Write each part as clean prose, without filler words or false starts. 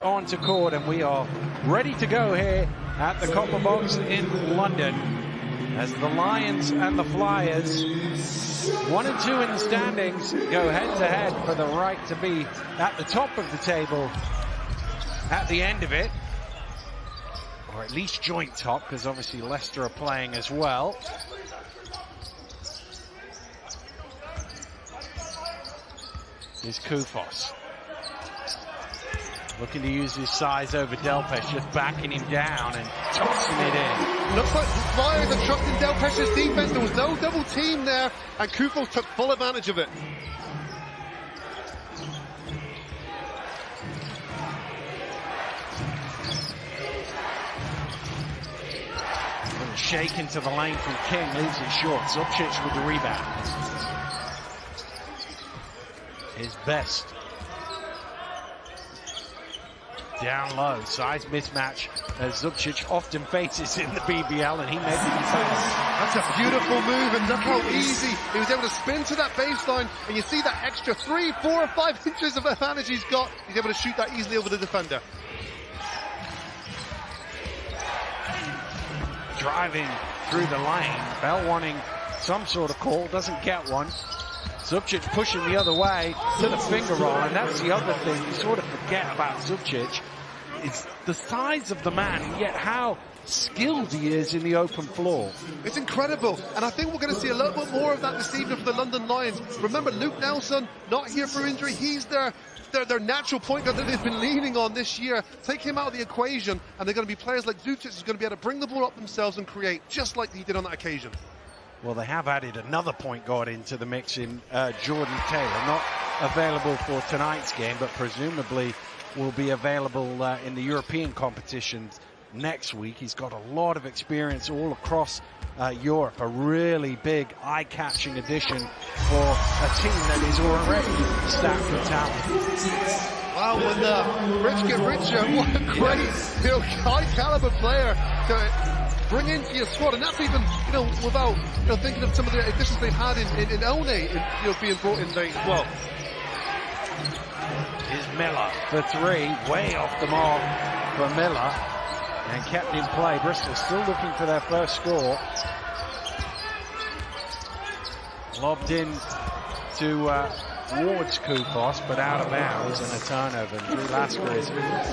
onto court, and we are ready to go here at the Copper Box in London as the Lions and the Flyers, 1 and 2 in the standings, go head-to-head for the right to be at the top of the table at the end of it, or at least joint top, because obviously Leicester are playing as well. Here's Kufos. Looking to use his size over Delpesh, just backing him down and tossing it in. Looks like the Flyers are trusting Delpesh's defense. There was no double team there, and Kufos took full advantage of it. Little shake into the lane from King, leaves it short. Zubcic with the rebound. His best. Down low, size mismatch as Zubcic often faces in the BBL, and he made the defense. That's a beautiful move, and look how easy he was able to spin to that baseline, and you see that extra 3, 4, or 5 inches of advantage he's got. He's able to shoot that easily over the defender. Driving through the lane, Bell wanting some sort of call, doesn't get one. Zubcic pushing the other way to the finger roll, and that's the other thing you sort of forget about Zubcic. It's the size of the man, and yet how skilled he is in the open floor. It's incredible, and I think we're going to see a little bit more of that this evening for the London Lions. Remember, Luke Nelson, not here for injury. He's their natural point guard that they've been leaning on this year. Take him out of the equation, and they're going to be players like Zubcic who's going to be able to bring the ball up themselves and create, just like he did on that occasion. Well, they have added another point guard into the mix in Jordan Taylor, not available for tonight's game, but presumably will be available in the European competitions next week. He's got a lot of experience all across Europe, a really big, eye-catching addition for a team that is already stacked with talent. Wow, when the rich get richer, what a great, high-caliber player to bring into your squad, and that's even, without, thinking of some of the additions they've had in One, being brought in late as well. Here's Miller for 3, way off the mark for Miller, and kept in play. Bristol still looking for their first score. Lobbed in towards Kufos, but out of bounds, and a turnover. Drew Lasker is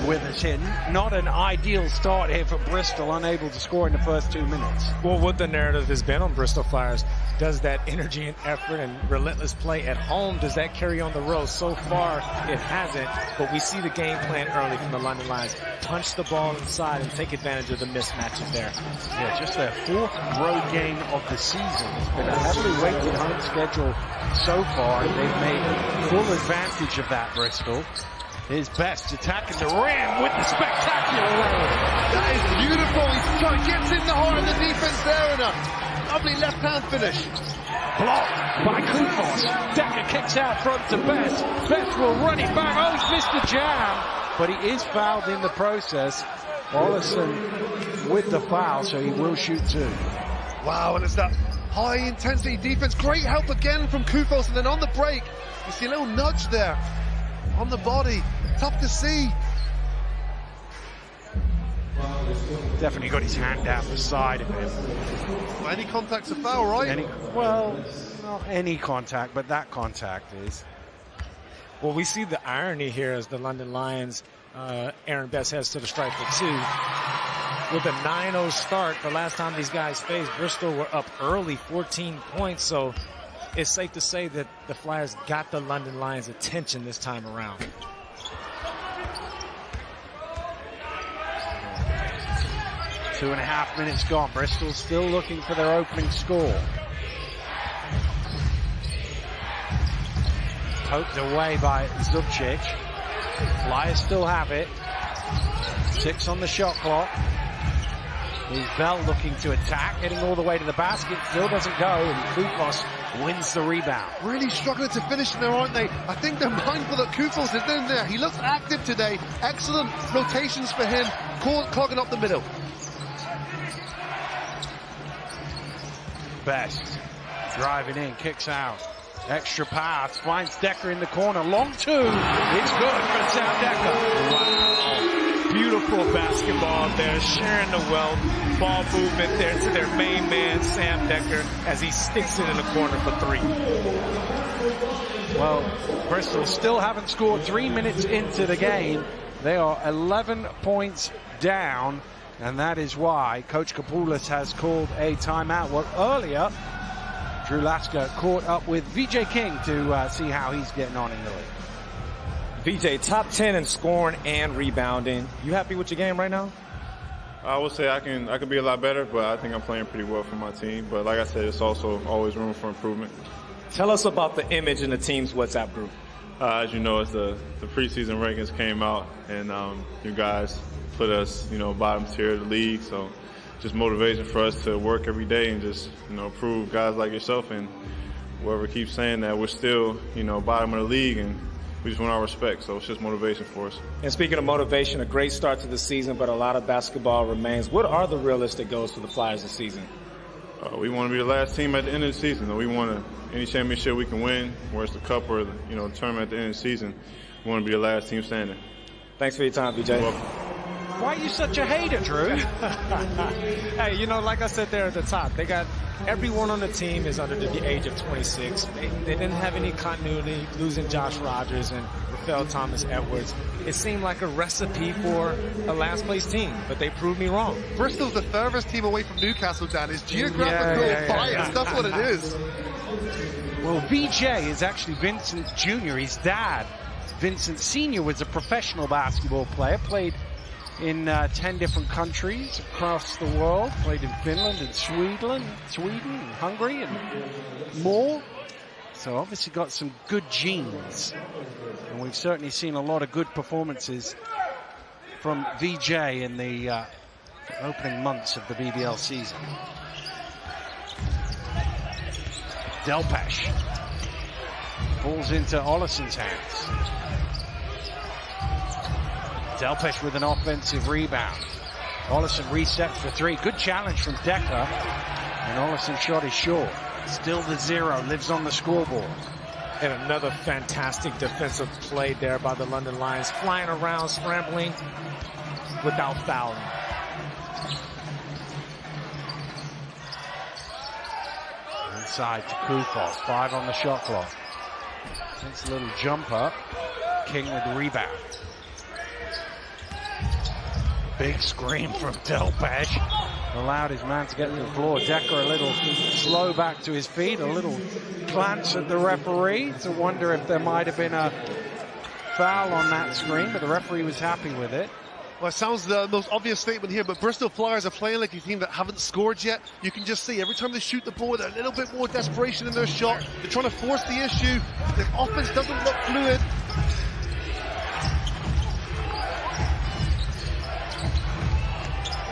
with us here. Not an ideal start here for Bristol, unable to score in the first 2 minutes. Well, what the narrative has been on Bristol Flyers, does that energy and effort and relentless play at home, does that carry on the road? So far, it hasn't, but we see the game plan early from the London Lions. Punch the ball inside and take advantage of the mismatches there. Yeah, just their 4th road game of the season. It's been a heavily weighted home schedule so far, and they've made full advantage of that, Bristol. His best attacking the rim with the spectacular layup. That is beautiful. He gets in the heart of the defense there, and a lovely left-hand finish. Blocked by Kufos. Decker kicks out front to Best. Best will run it back. Oh, he's missed the jam, but he is fouled in the process. Ollison with the foul, so he will shoot 2. Wow, and it's that high-intensity defense. Great help again from Kufos, and then on the break, you see a little nudge there on the body. Tough to see. Definitely got his hand down the side of him. Well, any contact's a foul, right? Not any contact, but that contact is. Well, we see the irony here as the London Lions, Aaron Best heads to the stripe for 2. With a 9-0 start, the last time these guys faced, Bristol were up early, 14 points, so it's safe to say that the Flyers got the London Lions' attention this time around. Two and a half minutes gone. Bristol still looking for their opening score. Poked away by Zubcic. Flyers still have it. 6 on the shot clock. Here's Bell looking to attack, getting all the way to the basket, still doesn't go, and Kufos wins the rebound. Really struggling to finish in there, aren't they? I think they're mindful that Kufos is in there. He looks active today. Excellent rotations for him, clogging up the middle. Best driving in, kicks out. Extra pass, finds Decker in the corner. Long 2. It's good for Sam Decker. Wow. beautiful basketball there, sharing the wealth. Ball movement there to their main man, Sam Decker, as he sticks it in the corner for 3. Well, Bristol still haven't scored 3 minutes into the game. They are 11 points down, and that is why Coach Kapoulas has called a timeout. Well, earlier, Drew Lasker caught up with VJ King to see how he's getting on in the league. VJ, top 10 in scoring and rebounding. You happy with your game right now? I would say I can be a lot better, but I think I'm playing pretty well for my team. But like I said, it's also always room for improvement. Tell us about the image in the team's WhatsApp group. As you know, it's the preseason rankings came out, and you guys put us, bottom tier of the league. So just motivation for us to work every day and just, prove guys like yourself and whoever keeps saying that we're still, bottom of the league, and we just want our respect. So it's just motivation for us. And speaking of motivation, a great start to the season, but a lot of basketball remains. What are the realistic goals for the Flyers this season? We want to be the last team at the end of the season. We want any championship we can win, whether it's the cup or the tournament at the end of the season. We want to be the last team standing. Thanks for your time, BJ. You're welcome. Why are you such a hater, Drew? Hey, like I said there at the top, they got everyone on the team is under the age of 26. They didn't have any continuity, losing Josh Rogers and Rafael Thomas Edwards. It seemed like a recipe for a last place team, but they proved me wrong. Bristol's the furthest team away from Newcastle, Dan. It's geographical bias. That's what it is. Well, VJ is actually Vincent Jr., his dad. Vincent Sr. was a professional basketball player, played in 10 different countries across the world, played in Finland and Sweden, and Hungary, and more. So obviously got some good genes. And we've certainly seen a lot of good performances from VJ in the opening months of the BBL season. Delpesh falls into Ollison's hands. Delpesh with an offensive rebound. Ollison resets for 3. Good challenge from Decker. And Ollison's shot is short. Still the 0, lives on the scoreboard. And another fantastic defensive play there by the London Lions. Flying around, scrambling without fouling. Inside to Kufos. 5 on the shot clock. Takes a little jumper. King with the rebound. Big scream from Delpesh. Allowed his man to get to the floor. Decker a little slow back to his feet. A little glance at the referee to wonder if there might have been a foul on that screen, but the referee was happy with it. Well, it sounds the most obvious statement here, but Bristol Flyers are playing like a team that haven't scored yet. You can just see every time they shoot the ball, there's a little bit more desperation in their shot. They're trying to force the issue. The offense doesn't look fluid.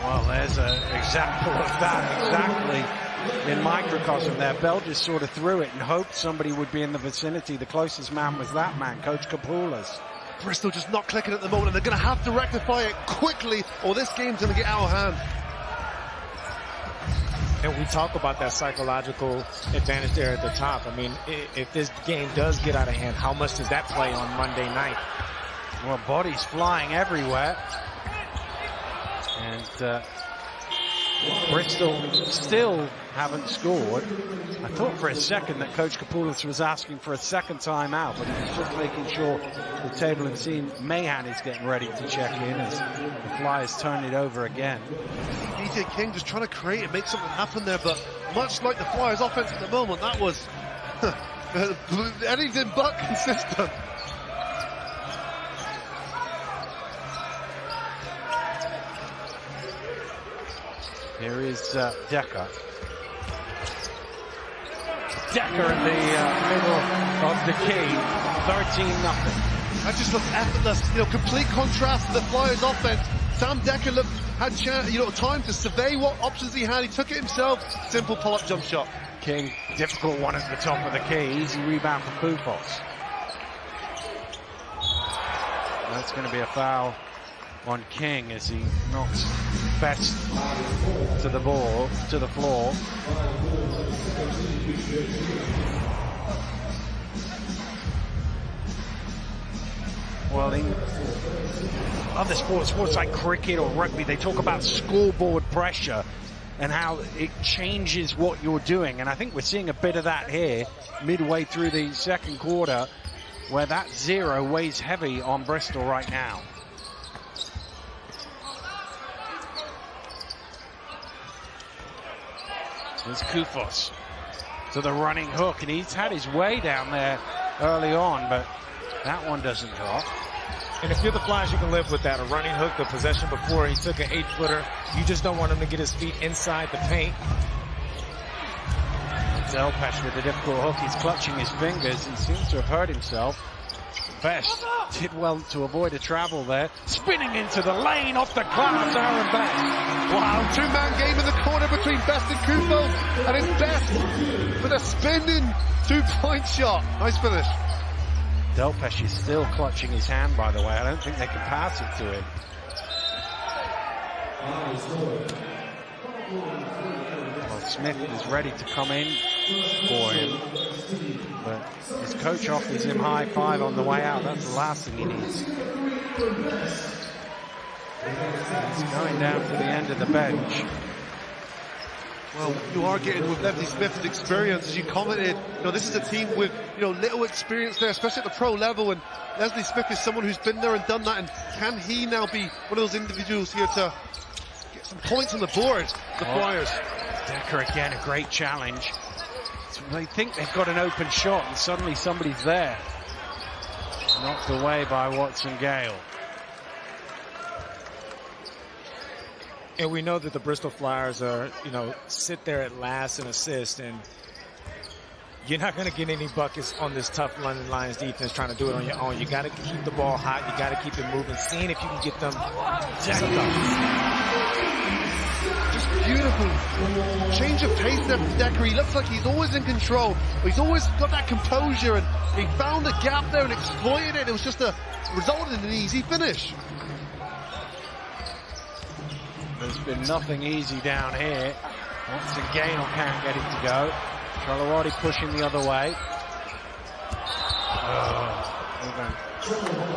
Well, there's an example of that exactly in microcosm there. Bell just sort of threw it and hoped somebody would be in the vicinity. The closest man was that man, Coach Kapoulas. Bristol just not clicking at the moment, and they're going to have to rectify it quickly, or this game's going to get out of hand. And we talk about that psychological advantage there at the top. I mean, if this game does get out of hand, how much does that play on Monday night? Well, bodies flying everywhere. And Bristol still haven't scored. I thought for a second that Coach Kapoulas was asking for a second timeout, but he was just making sure the table and scene Mahan is getting ready to check in as the Flyers turn it over again. DJ King just trying to create and make something happen there, but much like the Flyers offense at the moment, that was anything but consistent. Here is Decker. Decker in the middle of the key. 13-0. That just looks effortless. Complete contrast to the Flyers offense. Sam Decker had time to survey what options he had. He took it himself. Simple pull-up jump shot. King, difficult one at the top of the key. Easy rebound for Kufos. That's going to be a foul on King as he knocks Best to the ball, to the floor. Well, in other sports like cricket or rugby, they talk about scoreboard pressure and how it changes what you're doing. And I think we're seeing a bit of that here midway through the second quarter, where that 0 weighs heavy on Bristol right now. There's Kufos to the running hook, and he's had his way down there early on, but that one doesn't drop. And if you're the Flyers, you can live with that. A running hook, the possession before, he took an 8-footer. You just don't want him to get his feet inside the paint. Delpesh with a difficult hook. He's clutching his fingers. He seems to have hurt himself. Best did well to avoid a travel there. Spinning into the lane off the glass, Aaron Best. Wow, two-man game in the corner between Best and Kufo. And it's Best with a spinning two-point shot. Nice finish. Delpesh is still clutching his hand, by the way. I don't think they can pass it to him. Well, Smith is ready to come in for him, but his coach offers him high five on the way out. That's the last thing he needs. He's going down to the end of the bench. Well, you are getting with Leslie Smith's experience, as you commented. This is a team with, little experience there, especially at the pro level. And Leslie Smith is someone who's been there and done that. And can he now be one of those individuals here to get some points on the board? The Flyers. Decker again, a great challenge. So they think they've got an open shot, and suddenly somebody's there. Knocked away by Watson Gale. And we know that the Bristol Flyers are, sit there at last and assist, and you're not going to get any buckets on this tough London Lions defense trying to do it on your own. You got to keep the ball hot. You got to keep it moving, seeing if you can get them. Just beautiful change of pace there from Decker. He looks like he's always in control. He's always got that composure, and he found a gap there and exploited it. It was just resulted in an easy finish. There's been nothing easy down here. Watson Gale can't get it to go. Trelawney pushing the other way.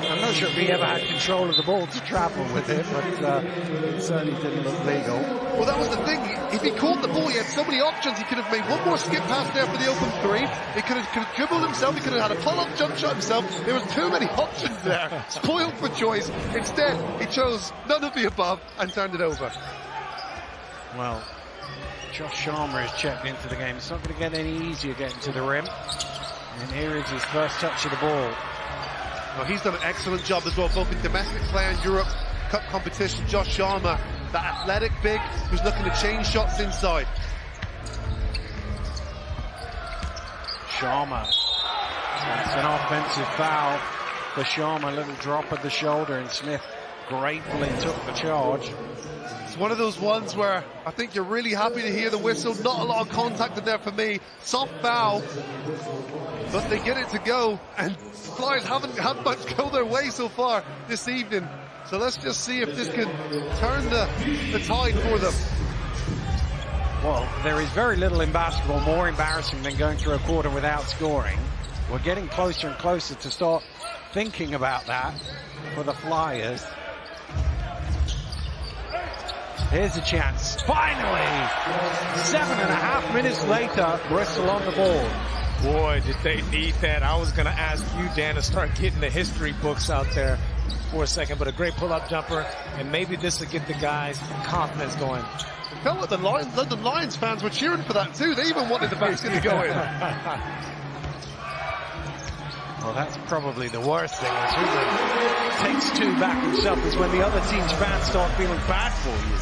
I'm not sure if he ever had control of the ball to travel with it, but it certainly didn't look legal. Well, that was the thing. If he caught the ball, he had so many options. He could have made one more skip pass there for the open three. He could have dribbled himself. He could have had a pull-up jump shot himself. There was too many options there. Spoiled for choice. Instead, he chose none of the above and turned it over. Well, Josh Sharma has checked into the game. It's not going to get any easier getting to the rim. And here is his first touch of the ball. Well, he's done an excellent job as well, both in domestic play and Europe Cup competition. Josh Sharma, that athletic big who's looking to change shots inside. Sharma. That's an offensive foul for Sharma. A little drop of the shoulder, and Smith gratefully took the charge. It's one of those ones where I think you're really happy to hear the whistle. Not a lot of contact in there for me. Soft foul, but they get it to go, and Flyers haven't had much go their way so far this evening. So let's just see if this can turn the tide for them. Well, there is very little in basketball more embarrassing than going through a quarter without scoring. We're getting closer and closer to start thinking about that for the Flyers. Here's a chance. Finally! 7.5 minutes later, Bristol on the board. Boy, did they need that. I was going to ask you, Dan, to start getting the history books out there for a second, but a great pull-up jumper, and maybe this will get the guys' confidence going. It felt like the London Lions fans were cheering for that too. They even wanted the basket to go in. Well, that's probably the worst thing. Is who takes two back himself is when the other team's fans start feeling bad for you.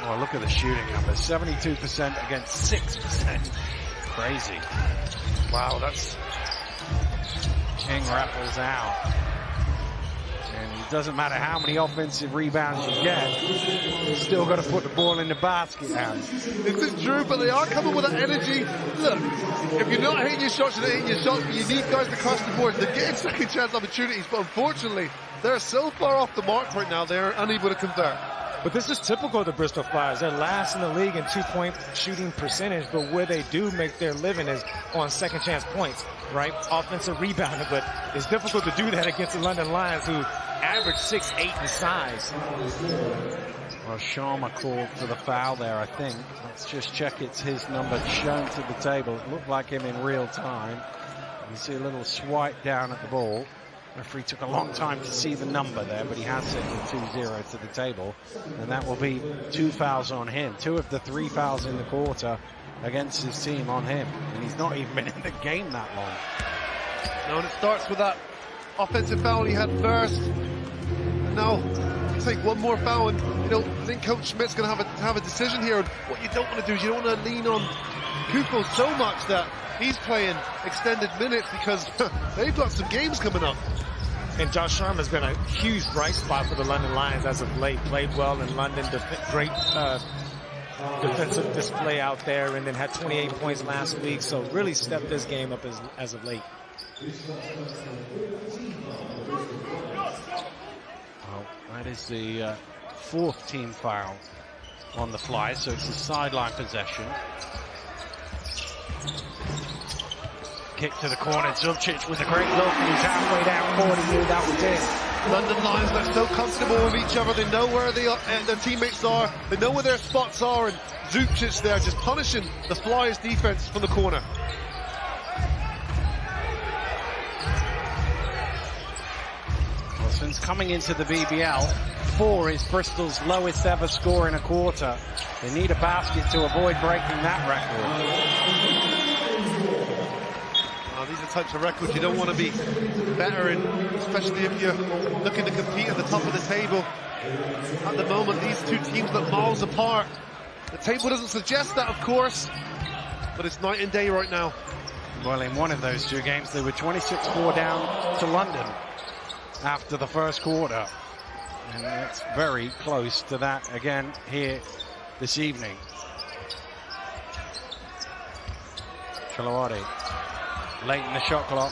Oh, look at the shooting numbers. 72% against 6%. Crazy. Wow, that's... King rattles out. And it doesn't matter how many offensive rebounds you get, you've still got to put the ball in the basket now. This is true, but they are coming with that energy. Look, if you're not hitting your shots, you're not hitting your shots, but you need guys to cross the board. They're getting second chance opportunities, but unfortunately, they're so far off the mark right now, they're unable to convert. But this is typical of the Bristol Flyers. They're last in the league in 2-point shooting percentage, but where they do make their living is on second chance points, right? Offensive rebounding, but it's difficult to do that against the London Lions, who average 6'8" in size. Well, Sharma called for the foul there, I think. Let's just check it's his number shown to the table. It looked like him in real time. You see a little swipe down at the ball. Referee took a long time to see the number there, but he has set the 2-0 to the table. And that will be 2 fouls on him. 2 of the 3 fouls in the quarter against his team on him. And he's not even been in the game that long. No, and it starts with that offensive foul he had first. And now, take one more foul, and I think Coach Schmidt's going to have a decision here. And what you don't want to do is you don't want to lean on Kukoc so much that he's playing extended minutes, because they've got some games coming up. And Josh Sharma's been a huge bright spot for the London Lions as of late. Played well in London, great defensive display out there, and then had 28 points last week. So really stepped this game up as of late. Well, that is the 4th team foul on the Flyers, so it's a sideline possession. Kick to the corner. Zubcic with a great look, and he's halfway down court. He knew that was it. London Lions look so comfortable with each other. They know where their teammates are. They know where their spots are, and Zubcic there just punishing the Flyers defense from the corner. Well, since coming into the BBL, 4 is Bristol's lowest ever score in a quarter. They need a basket to avoid breaking that record. These are types of records you don't want to be better in, especially if you're looking to compete at the top of the table. At the moment, these two teams look miles apart. The table doesn't suggest that, of course, but it's night and day right now. Well, in one of those 2 games, they were 26-4 down to London after the first quarter. And it's very close to that again here this evening. Chaloade. Late in the shot clock.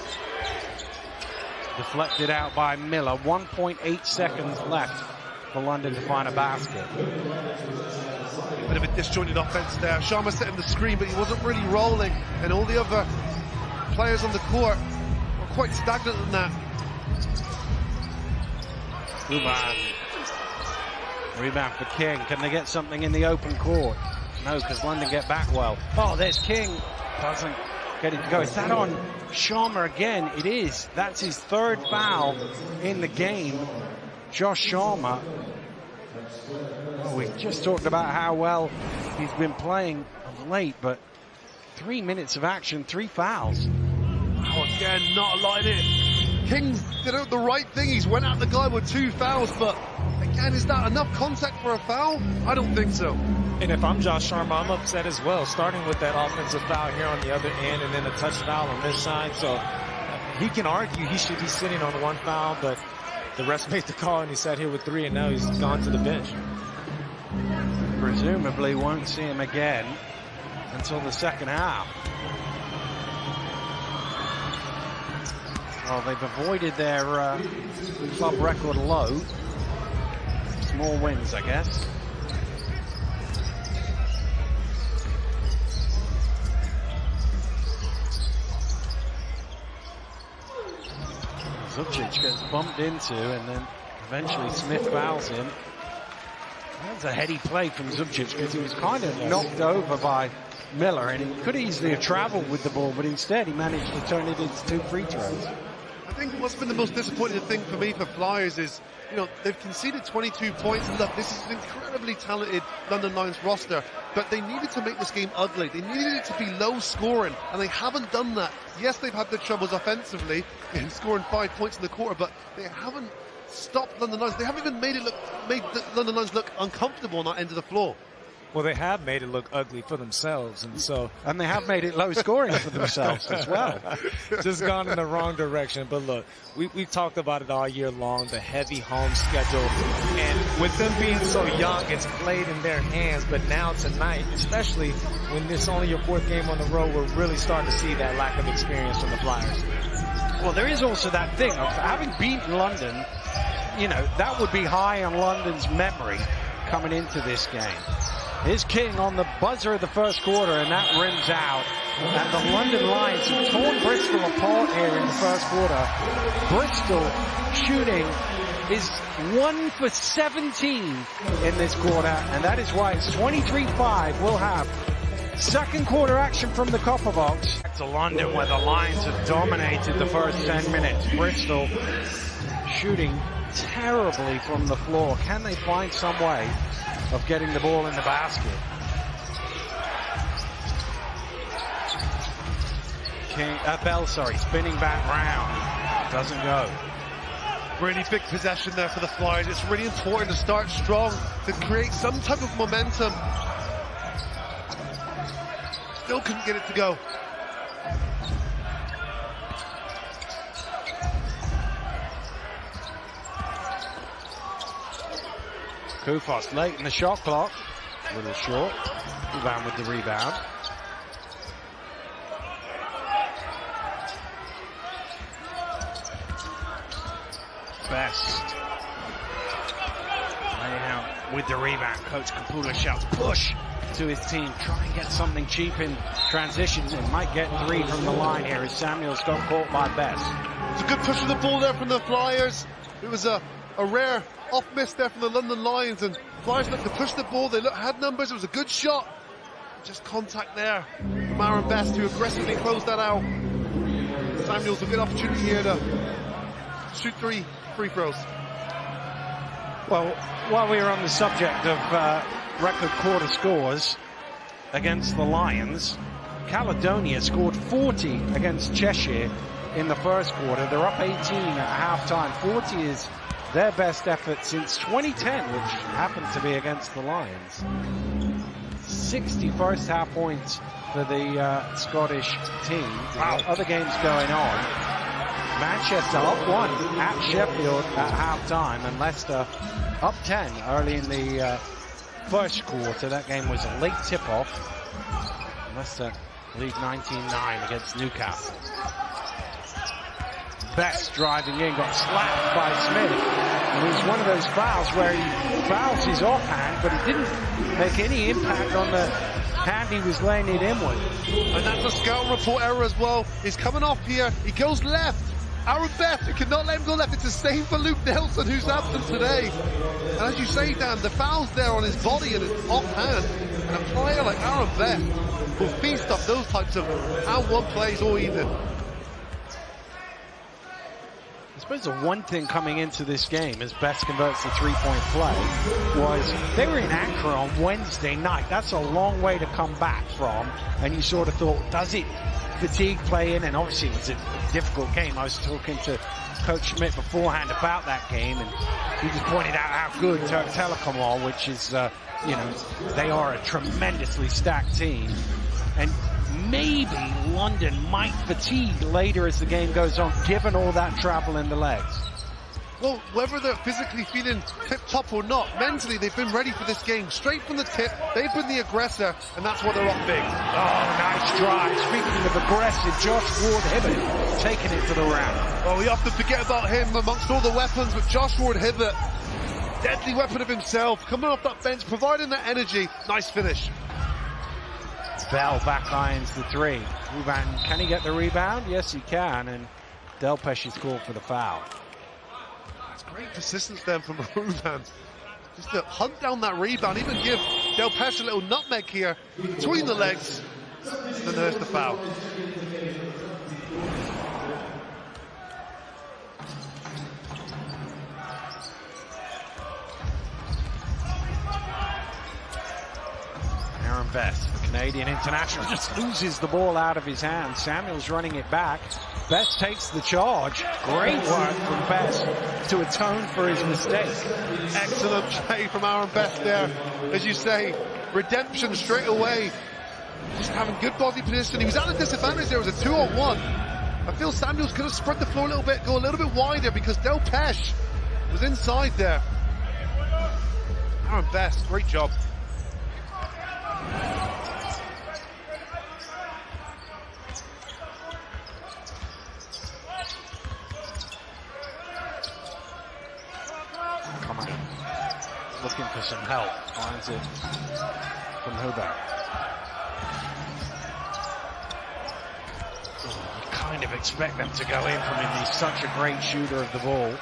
Deflected out by Miller. 1.8 seconds left for London to find a basket. A bit of a disjointed offense there. Sharma set him the screen, but he wasn't really rolling. And all the other players on the court were quite stagnant in that. Uman. Rebound for King. Can they get something in the open court? No, because London get back well. Oh, there's King. Doesn't get it to go. Is that on Sharma again? It is. That's his 3rd foul in the game. Josh Sharma. Oh, we just talked about how well he's been playing of late, but 3 minutes of action, 3 fouls. Oh, again, not a lot in it. King did the right thing. He's went at the guy with 2 fouls, but again, is that enough contact for a foul? I don't think so. And if I'm Josh Sharma, I'm upset as well, starting with that offensive foul here on the other end and then a touch foul on this side. So he can argue he should be sitting on 1 foul, but the rest made the call, and he sat here with 3, and now he's gone to the bench. Presumably won't see him again until the second half. Well, they've avoided their club record low. Small wins, I guess. Zubcic gets bumped into, and then eventually Smith fouls him. That's a heady play from Zubcic, because he was kind of knocked over by Miller, and he could easily have traveled with the ball, but instead he managed to turn it into 2 free throws. I think what's been the most disappointing thing for me for Flyers is, they've conceded 22 points, and look, this is an incredibly talented London Lions roster, but they needed to make this game ugly. They needed it to be low scoring, and they haven't done that. Yes, they've had their troubles offensively in scoring 5 points in the quarter, but they haven't stopped London Lions. They haven't even made the London Lions look uncomfortable on that end of the floor. Well, they have made it look ugly for themselves, and they have made it low scoring for themselves as well. Just gone in the wrong direction. But look, we've talked about it all year long, the heavy home schedule, and with them being so young, it's played in their hands. But now tonight, especially when it's only your 4th game on the road, we're really starting to see that lack of experience from the Flyers. Well, there is also that thing of having beaten London. That would be high on London's memory, coming into this game. Here's King on the buzzer of the first quarter, and that rims out. And the London Lions have torn Bristol apart here in the first quarter. Bristol shooting is 1 for 17 in this quarter, and that is why it's 23-5. We'll have second quarter action from the Copper Box. Back to London, where the Lions have dominated the first 10 minutes. Bristol shooting terribly from the floor. Can they find some way of getting the ball in the basket? Bell, spinning back round. Doesn't go. Really big possession there for the Flyers. It's really important to start strong, to create some type of momentum. Still couldn't get it to go. Kufos late in the shot clock. A little short. Rebound with the rebound. Best. Laying out with the rebound. Coach Kapula shouts push to his team. Try and get something cheap in transition, and might get 3 from the line here as Samuels got caught by Best. It's a good push of the ball there from the Flyers. It was a rare off miss there from the London Lions, and Flyers looked to push the ball. They had numbers. It was a good shot. Just contact there from Aaron Best, who aggressively closed that out. Samuels a good opportunity here to shoot 3 free throws. Well, while we were on the subject of record quarter scores against the Lions, Caledonia scored 40 against Cheshire in the first quarter. They're up 18 at halftime. 40 is their best effort since 2010, which happened to be against the Lions. 60 first half points for the Scottish team. Wow. Other games going on. Manchester up 1 at Sheffield at halftime, and Leicester up 10 early in the first quarter. That game was a late tip-off. Leicester lead 19-9 against Newcastle. Best driving in, got slapped by Smith. And it was one of those fouls where he fouls his offhand, but he didn't make any impact on the hand he was laying it in with. And that's a scout report error as well. He's coming off here. He goes left. Aaron Best, he cannot let him go left. It's the same for Luke Nelson, who's absent today. And as you say, Dan, the foul's there on his body and his offhand. And a player like Aaron Best will feast off those types of and-one plays all evening. I suppose the one thing coming into this game as Best converts the three-point play was they were in Accra on Wednesday night. That's a long way to come back from. And you sort of thought, does it fatigue play in? And obviously it was a difficult game. I was talking to Coach Schmidt beforehand about that game, and he just pointed out how good Turk Telecom are, which is, you know, they are a tremendously stacked team. And maybe London might fatigue later as the game goes on, given all that travel in the legs. Well, whether they're physically feeling tip-top or not, mentally they've been ready for this game. Straight from the tip, they've been the aggressor, and that's why they're up big. Oh, nice drive. Speaking of aggressive, Josh Ward-Hibbert taking it to the round. Well, we often forget about him amongst all the weapons, but Josh Ward-Hibbert, deadly weapon of himself, coming off that bench, providing that energy. Nice finish. Bell back irons the 3. Ruban, can he get the rebound? Yes, he can, and Delpesh is called for the foul. Great persistence then from Ruban. Just to hunt down that rebound, even give Delpesh a little nutmeg here between the legs. And then there's the foul. Aaron Best, the Canadian international, just loses the ball out of his hand. Samuel's running it back. Best takes the charge. Great work from Best to atone for his mistake. Excellent play from Aaron Best there. As you say, redemption straight away. Just having good body position. He was at a disadvantage there. It was a 2-on-1. I feel Samuels could have spread the floor a little bit, go a little bit wider because Delpesh was inside there. Aaron Best, great job. looking for some help. Finds it from Huber. You kind of expect them to go in from him. He's such a great shooter of the ball.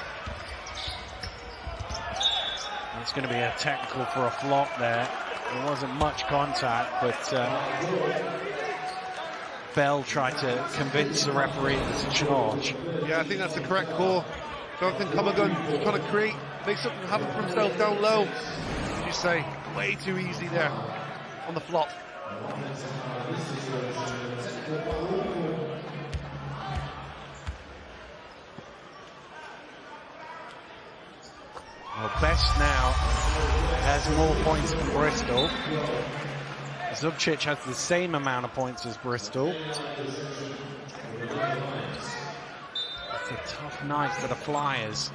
It's going to be a technical for a flop there. There wasn't much contact, but Bell tried to convince the referee it was a charge. Yeah, I think that's the correct call. Jonathan Comagun trying to make something happen for himself down low. As you say, way too easy there on the flop. Well, Best now has more points than Bristol. Zubcic has the same amount of points as Bristol. It's a tough night for the Flyers.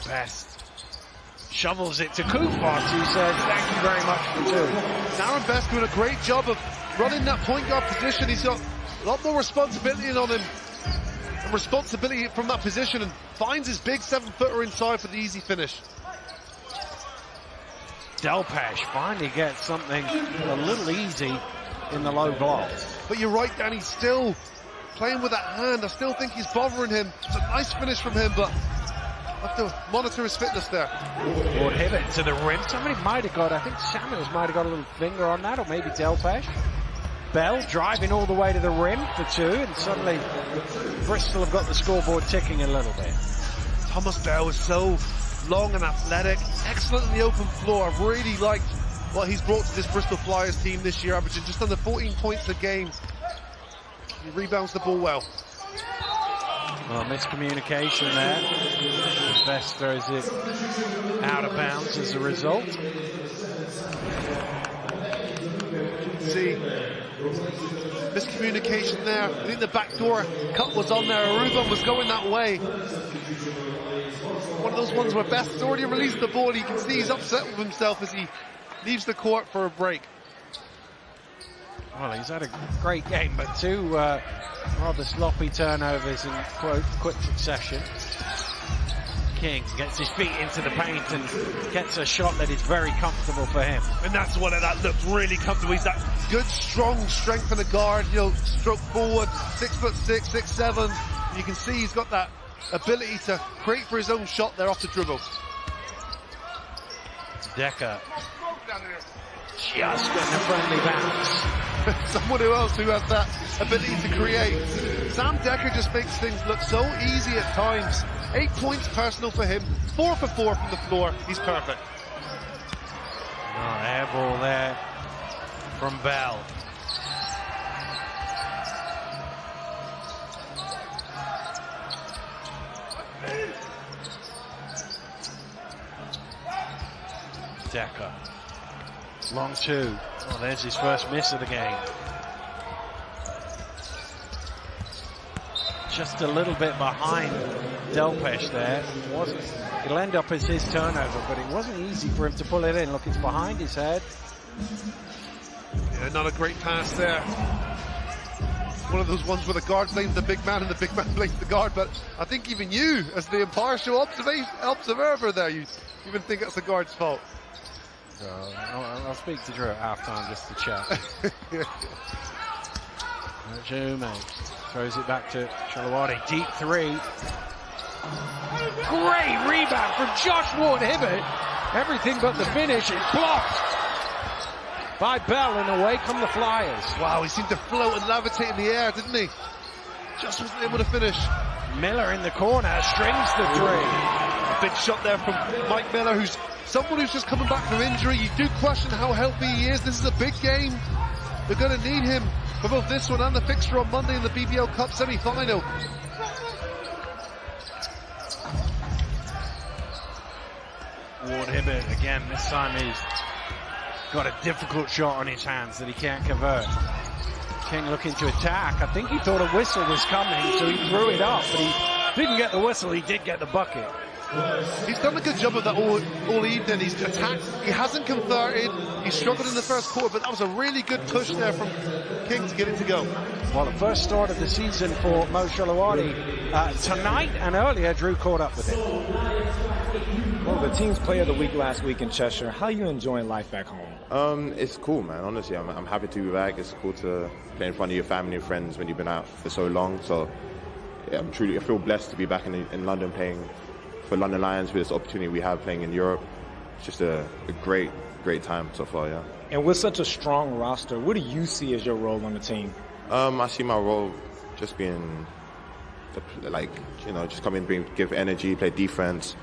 Best shovels it to Kufos, who says thank you very much for two. Aaron Best doing a great job of running that point guard position. He's got a lot more responsibility on him, and responsibility from that position, and finds his big 7-footer inside for the easy finish. Delpesh finally gets something a little easy in the low block. But you're right, Danny, still playing with that hand. I still think he's bothering him. It's a nice finish from him, but have to monitor his fitness there. Ward Hibbett to the rim. Somebody might have got, I think Samuels might have got a little finger on that, or maybe Delpesh. Bell driving all the way to the rim for two, and suddenly Bristol have got the scoreboard ticking a little bit. Thomas Bell is so long and athletic, excellent in the open floor. I've really liked what he's brought to this Bristol Flyers team this year, averaging just under 14 points a game. He rebounds the ball well. Well, miscommunication there. Best throws it out of bounds as a result. See, miscommunication there. I think the backdoor cut was on there. Ruben was going that way. One of those ones where Best has already released the ball. You can see he's upset with himself as he leaves the court for a break. Well, he's had a great game, but two rather sloppy turnovers in quick succession. King gets his feet into the paint and gets a shot that is very comfortable for him. And that's what that looked really comfortable. He's that good, strong strength in the guard, you know, stroke forward, 6'6", 6'7". You can see he's got that ability to create for his own shot there off the dribble. Decker just getting a friendly bounce. Someone else who has that ability to create. Sam Decker just makes things look so easy at times. 8 points personal for him, 4 for 4 from the floor. He's perfect. Oh, air ball there from Bell. Decker. Long two. Oh, there's his first miss of the game. Just a little bit behind Delpesh there. It'll end up as his turnover, but it wasn't easy for him to pull it in. Look, it's behind his head. Yeah, not a great pass there. One of those ones where the guard blames the big man and the big man blames the guard, but I think even you, as the impartial observer there, you even think it's the guard's fault. So I'll speak to Drew at halftime just to chat. Jume throws it back to Shalawati. Deep three. Great rebound from Josh Ward-Hibbett. Everything but the finish is blocked by Bell, and away come the Flyers. Wow, he seemed to float and levitate in the air, didn't he? Just wasn't able to finish. Miller in the corner strings the three. A big shot there from Mike Miller, who's someone who's just coming back from injury. You do question how healthy he is. This is a big game. They're going to need him for both this one and the fixture on Monday in the BBL Cup semi-final. Ward-Hibbett again, this time he's got a difficult shot on his hands that he can't convert. King looking to attack. I think he thought a whistle was coming, so he threw it up, but he didn't get the whistle. He did get the bucket. He's done a good job of that all evening. He's attacked. He hasn't converted. He struggled in the first quarter, but that was a really good push there from King to get it to go. Well, the first start of the season for Mo Shalawadi tonight, and earlier Drew caught up with him. Well, the team's player of the week last week in Cheshire. How are you enjoying life back home? It's cool, man. Honestly, I'm happy to be back. It's cool to play in front of your family and friends when you've been out for so long. So yeah, I feel blessed to be back in London playing for London Lions with this opportunity we have playing in Europe. It's just a great time so far, yeah. And with such a strong roster, what do you see as your role on the team? I see my role just being, just come in, give energy, play defense,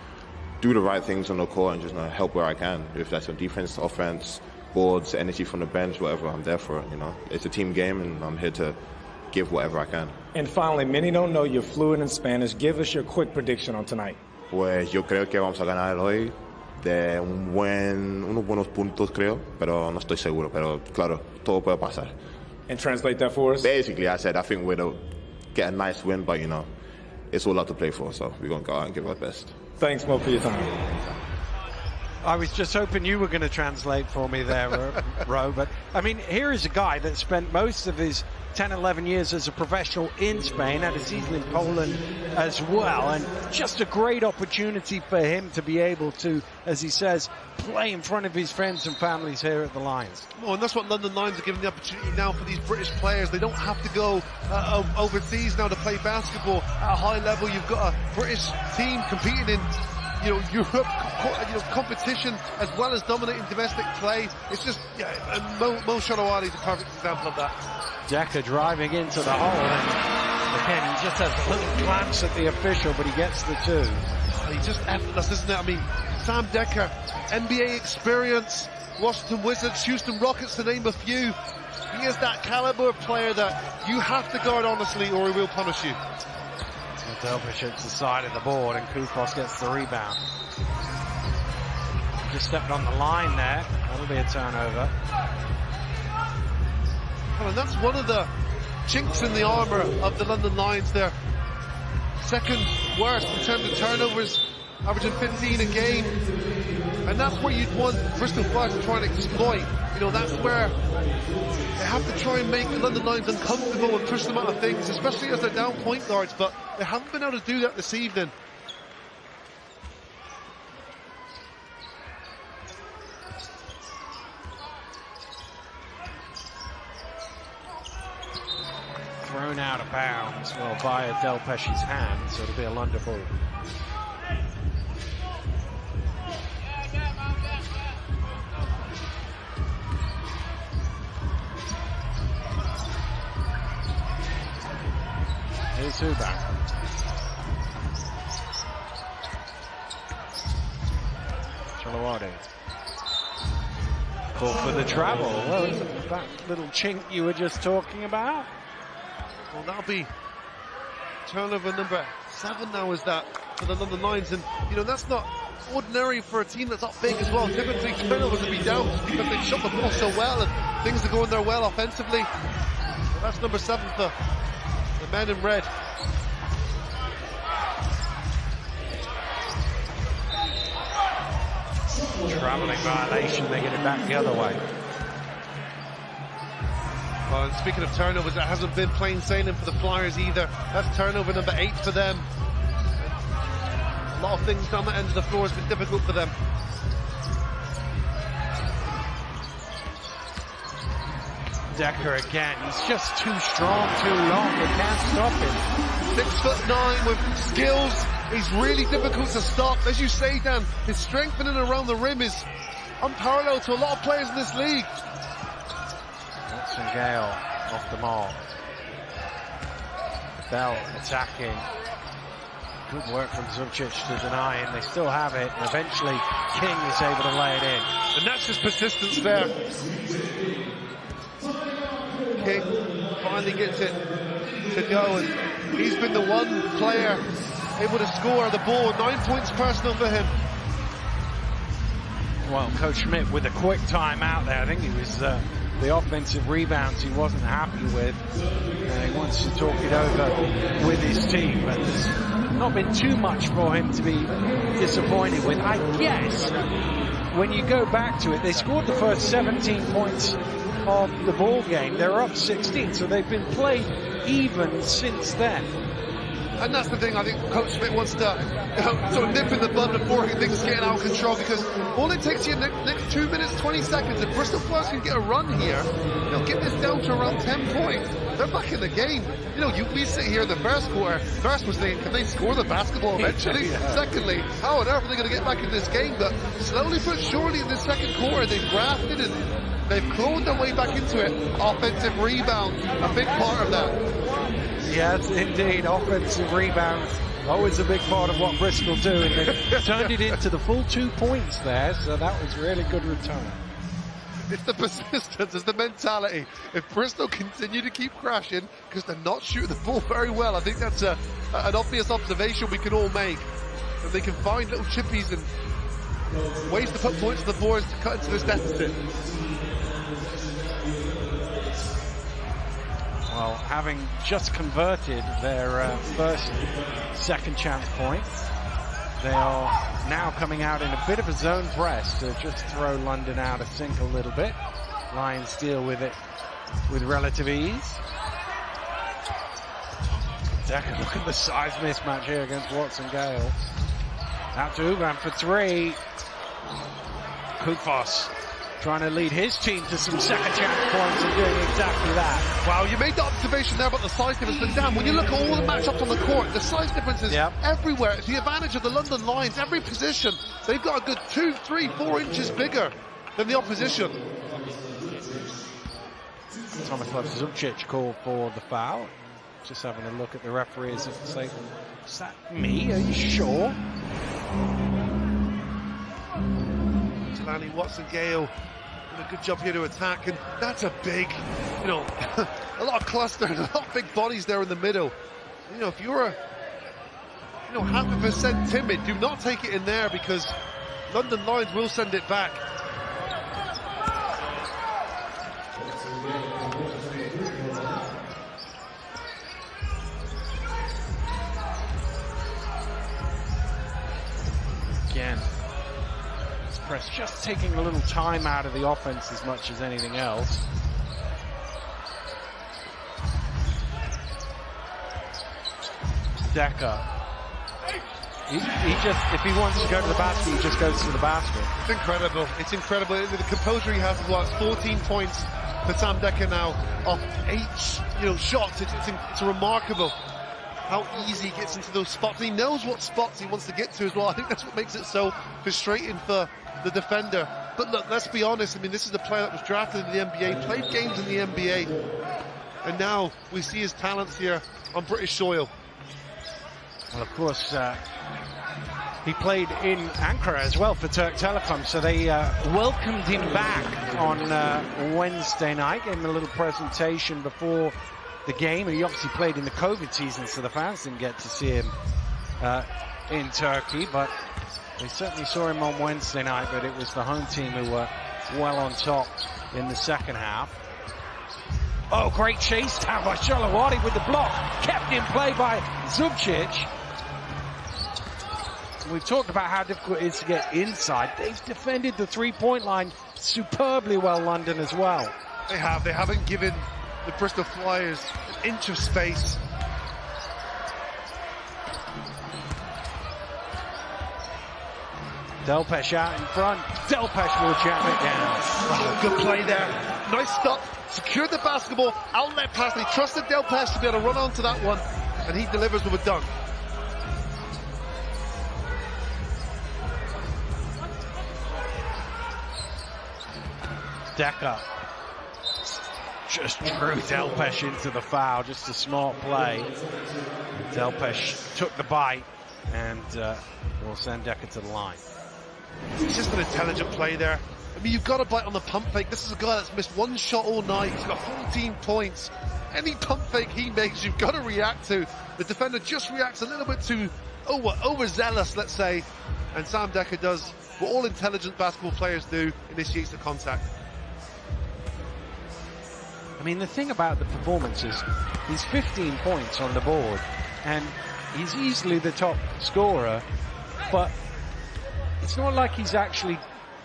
do the right things on the court, and just help where I can. If that's on defense, offense, boards, energy from the bench, whatever, I'm there for it. It's a team game, and I'm here to give whatever I can. And finally, many don't know you're fluent in Spanish. Give us your quick prediction on tonight. Pues yo creo que vamos a ganar hoy de unos buenos puntos, creo, pero no estoy seguro. Pero claro, todo puede pasar. And translate that for us? Basically, I said I think we'll get a nice win, but it's all out to play for, so we're going to go out and give our best. Thanks, Mo, for your time. I was just hoping you were going to translate for me there, Ro. But, I mean, here is a guy that spent most of his 10, 11 years as a professional in Spain, had a season in Poland as well, and just a great opportunity for him to be able to, as he says, play in front of his friends and families here at the Lions. Oh, and that's what London Lions are giving the opportunity now for these British players. They don't have to go overseas now to play basketball at a high level. You've got a British team competing in Europe, competition as well as dominating domestic play. It's just, and Mo Shalawadi is a perfect example of that. Decker driving into the hole, and again, he just has a little glance at the official, but he gets the two. He's just effortless, isn't it? I mean, Sam Decker, NBA experience, Washington Wizards, Houston Rockets, to name a few. He is that caliber of player that you have to guard honestly or he will punish you. Delpech hits the side of the board, and Kufos gets the rebound. Just stepped on the line there. That'll be a turnover. Well, and that's one of the chinks in the armour of the London Lions there. Second worst in terms of turnovers, averaging 15 a game. And that's where you'd want Bristol Flyers to try and exploit. That's where they have to try and make the London Lions uncomfortable and push them out of things, especially as they're down point guards, but they haven't been able to do that this evening. Thrown out of bounds, via Delpech's hand, so it'll be a London ball. Here's Huber. Shalawadi. Call for the travel. Well, is it that little chink you were just talking about? Well, that'll be turnover number 7 now, is that, for the London Lions. And, that's not ordinary for a team that's up big as well. Typically, turnovers would be down because they shot the ball so well and things are going their well offensively. Well, that's number 7 for the men in red. Travelling violation, they get it back the other way. Well, and speaking of turnovers, it hasn't been plain sailing for the Flyers either. That's turnover number 8 for them. A lot of things down the end of the floor has been difficult for them. Decker again, he's just too strong, too long, they can't stop him. 6'9" with skills, he's really difficult to stop. As you say, Dan, his strength in and around the rim is unparalleled to a lot of players in this league. Watson Gale off the mark. Bell attacking. Good work from Zubcic to deny him. They still have it. And eventually, King is able to lay it in. And that's just persistence there. King finally gets it to go, and he's been the one player able to score the ball. 9 points personal for him. Well, Coach Schmidt with a quick timeout there. I think he was the offensive rebounds he wasn't happy with. He wanted wants to talk it over with his team, but there's not been too much for him to be disappointed with. I guess when you go back to it, they scored the first 17 points of the ball game. They're up 16, so they've been played even since then. And that's the thing, I think Coach Smith wants to sort of nip in the bud before things get out of control, because all it takes you next 2 minutes, 20 seconds, if Bristol Flyers can get a run here, they'll get this down to around 10 points. They're back in the game. You know, we sit here in the first quarter, first was thinking, can they score the basketball eventually? Yeah. Secondly, how on earth are they going to get back in this game? But slowly but surely in the second quarter, they've grafted and they've clawed their way back into it. Offensive rebound, a big part of that. Yes, indeed. Offensive rebounds, always a big part of what Bristol do, and they turned it into the full 2 points there, so that was really good return. It's the persistence, it's the mentality. If Bristol continue to keep crashing, because they're not shooting the ball very well, I think that's an obvious observation we can all make. And they can find little chippies and ways to put points on the board to cut into this deficit. Well, having just converted their first second chance points, they are now coming out in a bit of a zone press to just throw London out of sync a little bit. Lions deal with it with relative ease. Decker, look at the size mismatch here against Watson Gale. Out to Ugram for three. Kufos trying to lead his team to some second chance points and doing exactly that. Wow, you made the observation there about the size difference, but Dan, when you look at all the matchups on the court, the size difference is everywhere. It's the advantage of the London Lions. Every position, they've got a good 2, 3, 4 inches bigger than the opposition. Tomislav Zubcic called for the foul. Just having a look at the referees and say, is that me? Are you sure? Jelani Watson-Gale doing a good job here to attack, and that's a big, you know, a lot of cluster, a lot of big bodies there in the middle. You know, if you're, you know, 0.5% timid, do not take it in there, because London Lions will send it back. Again, this press just taking a little time out of the offense as much as anything else. Decker. He just, if he wants to go to the basket, he just goes to the basket. It's incredible. It's incredible. The composure he has as well. It's 14 points for Sam Decker now off 8, you know, shots. It's remarkable how easy he gets into those spots. He knows what spots he wants to get to as well. I think that's what makes it so frustrating for the defender. But look, let's be honest. I mean, this is a player that was drafted in the NBA, played games in the NBA, and now we see his talents here on British soil. Well, of course, he played in Ankara as well for Turk Telekom, so they welcomed him back on Wednesday night, gave him a little presentation before the game. He obviously played in the COVID season, so the fans didn't get to see him in Turkey, but they certainly saw him on Wednesday night. But it was the home team who were well on top in the second half. Oh, great chase down by Shalawati with the block, kept in play by Zubcic. We've talked about how difficult it is to get inside. They've defended the three-point line superbly well, London, as well. They have. They haven't given the Bristol Flyers an inch of space. Delpesh out in front. Delpesh will jam it down. Oh, good play there. Nice stop. Secured the basketball. Outlet pass. They trusted Delpesh to be able to run onto that one, and he delivers with a dunk. Decker just drew Delpesh into the foul. Just a smart play. Delpesh took the bite and will send Decker to the line. It's just an intelligent play there. I mean, you've got to bite on the pump fake. This is a guy that's missed one shot all night. He's got 14 points. Any pump fake he makes, you've got to react to. The defender just reacts a little bit too overzealous, let's say. And Sam Decker does what all intelligent basketball players do, initiates the contact. I mean, the thing about the performance is he's 15 points on the board, and he's easily the top scorer, but it's not like he's actually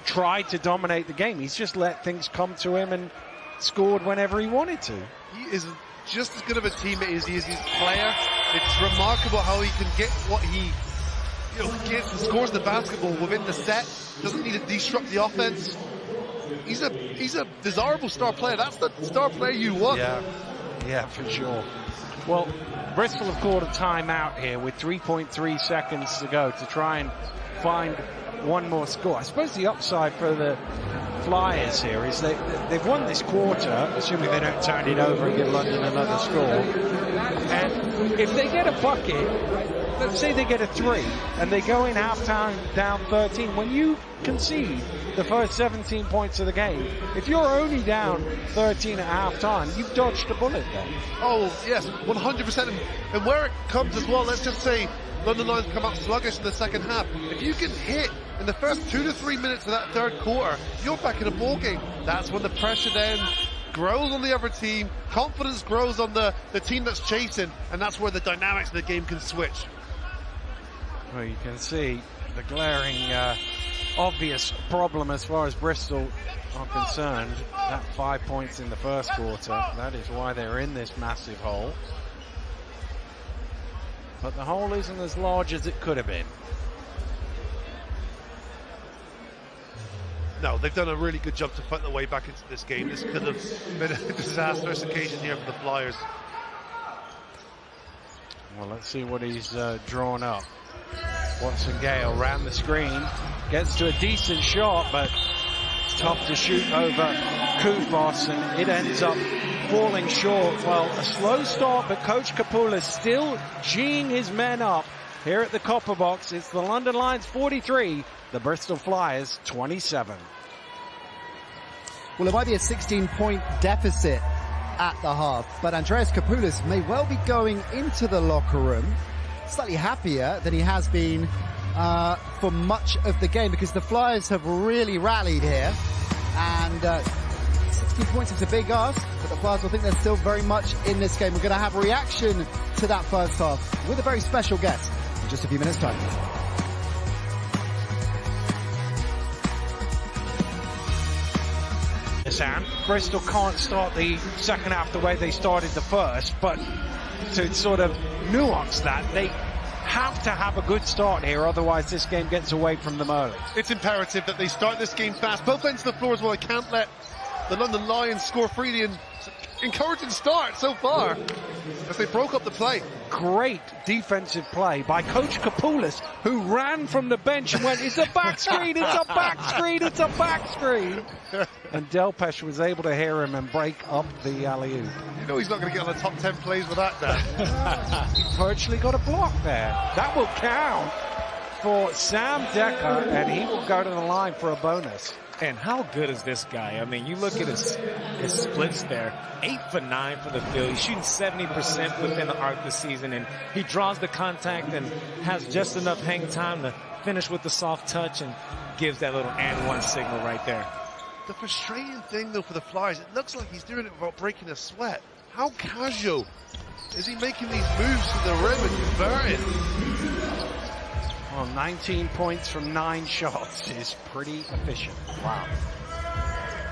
tried to dominate the game. He's just let things come to him and scored whenever he wanted to. He is just as good of a teammate as he is his player. It's remarkable how he can get what he gets and scores the basketball within the set. Doesn't need to disrupt the offense. He's a desirable star player. That's the star player you want. Yeah, for sure. Well, Bristol have called a timeout here with 3.3 seconds to go to try and find one more score. I suppose the upside for the Flyers here is they've won this quarter, assuming they don't turn it over and give London another score. And if they get a bucket, let's say they get a 3, and they go in halftime down 13, when you concede the first 17 points of the game, if you're only down 13 at halftime, you've dodged a bullet then. Oh, yes, 100%. And where it comes as well, let's just say London Lions come out sluggish in the second half. If you can hit in the first 2 to 3 minutes of that third quarter, you're back in a ball game. That's when the pressure then grows on the other team, confidence grows on the team that's chasing, and that's where the dynamics of the game can switch. Well, you can see the glaring, obvious problem as far as Bristol are concerned. That 5 points in the first quarter, that is why they're in this massive hole. But the hole isn't as large as it could have been. No, they've done a really good job to fight their way back into this game. This could have been a disastrous occasion here for the Flyers. Well, let's see what he's drawn up. Watson Gale ran the screen, gets to a decent shot, but it's tough to shoot over Kufos, and it ends up falling short. Well, a slow start, but Coach Kapoulas still geeing his men up here at the Copper Box. It's the London Lions 43, the Bristol Flyers 27. Well, it might be a 16-point deficit at the half, but Andreas Kapoulas may well be going into the locker room slightly happier than he has been for much of the game, because the Flyers have really rallied here, and 16 points is a big ask, but the Flyers will think they're still very much in this game. We're going to have a reaction to that first half with a very special guest in just a few minutes' time. Sam, Bristol can't start the second half the way they started the first, but to sort of nuance that, they have to have a good start here, otherwise this game gets away from them early. It's imperative that they start this game fast. Both ends of the floor as well. They can't let the London Lions score freely, and encouraging start so far as they broke up the play. Great defensive play by Coach Kapoulas, who ran from the bench and went, it's a back screen, it's a back screen, it's a back screen. And Delpesh was able to hear him and break up the alley-oop. You know he's not going to get on the top 10 plays with that, Dan. He virtually got a block there. That will count for Sam Decker, and he will go to the line for a bonus. And how good is this guy? I mean, you look at his splits there. 8 for 9 for the field. He's shooting 70% within the arc this season, and he draws the contact and has just enough hang time to finish with the soft touch and gives that little and one signal right there. The frustrating thing, though, for the Flyers, it looks like he's doing it without breaking a sweat. How casual is he making these moves to the rim and converting? Well, 19 points from 9 shots is pretty efficient. Wow.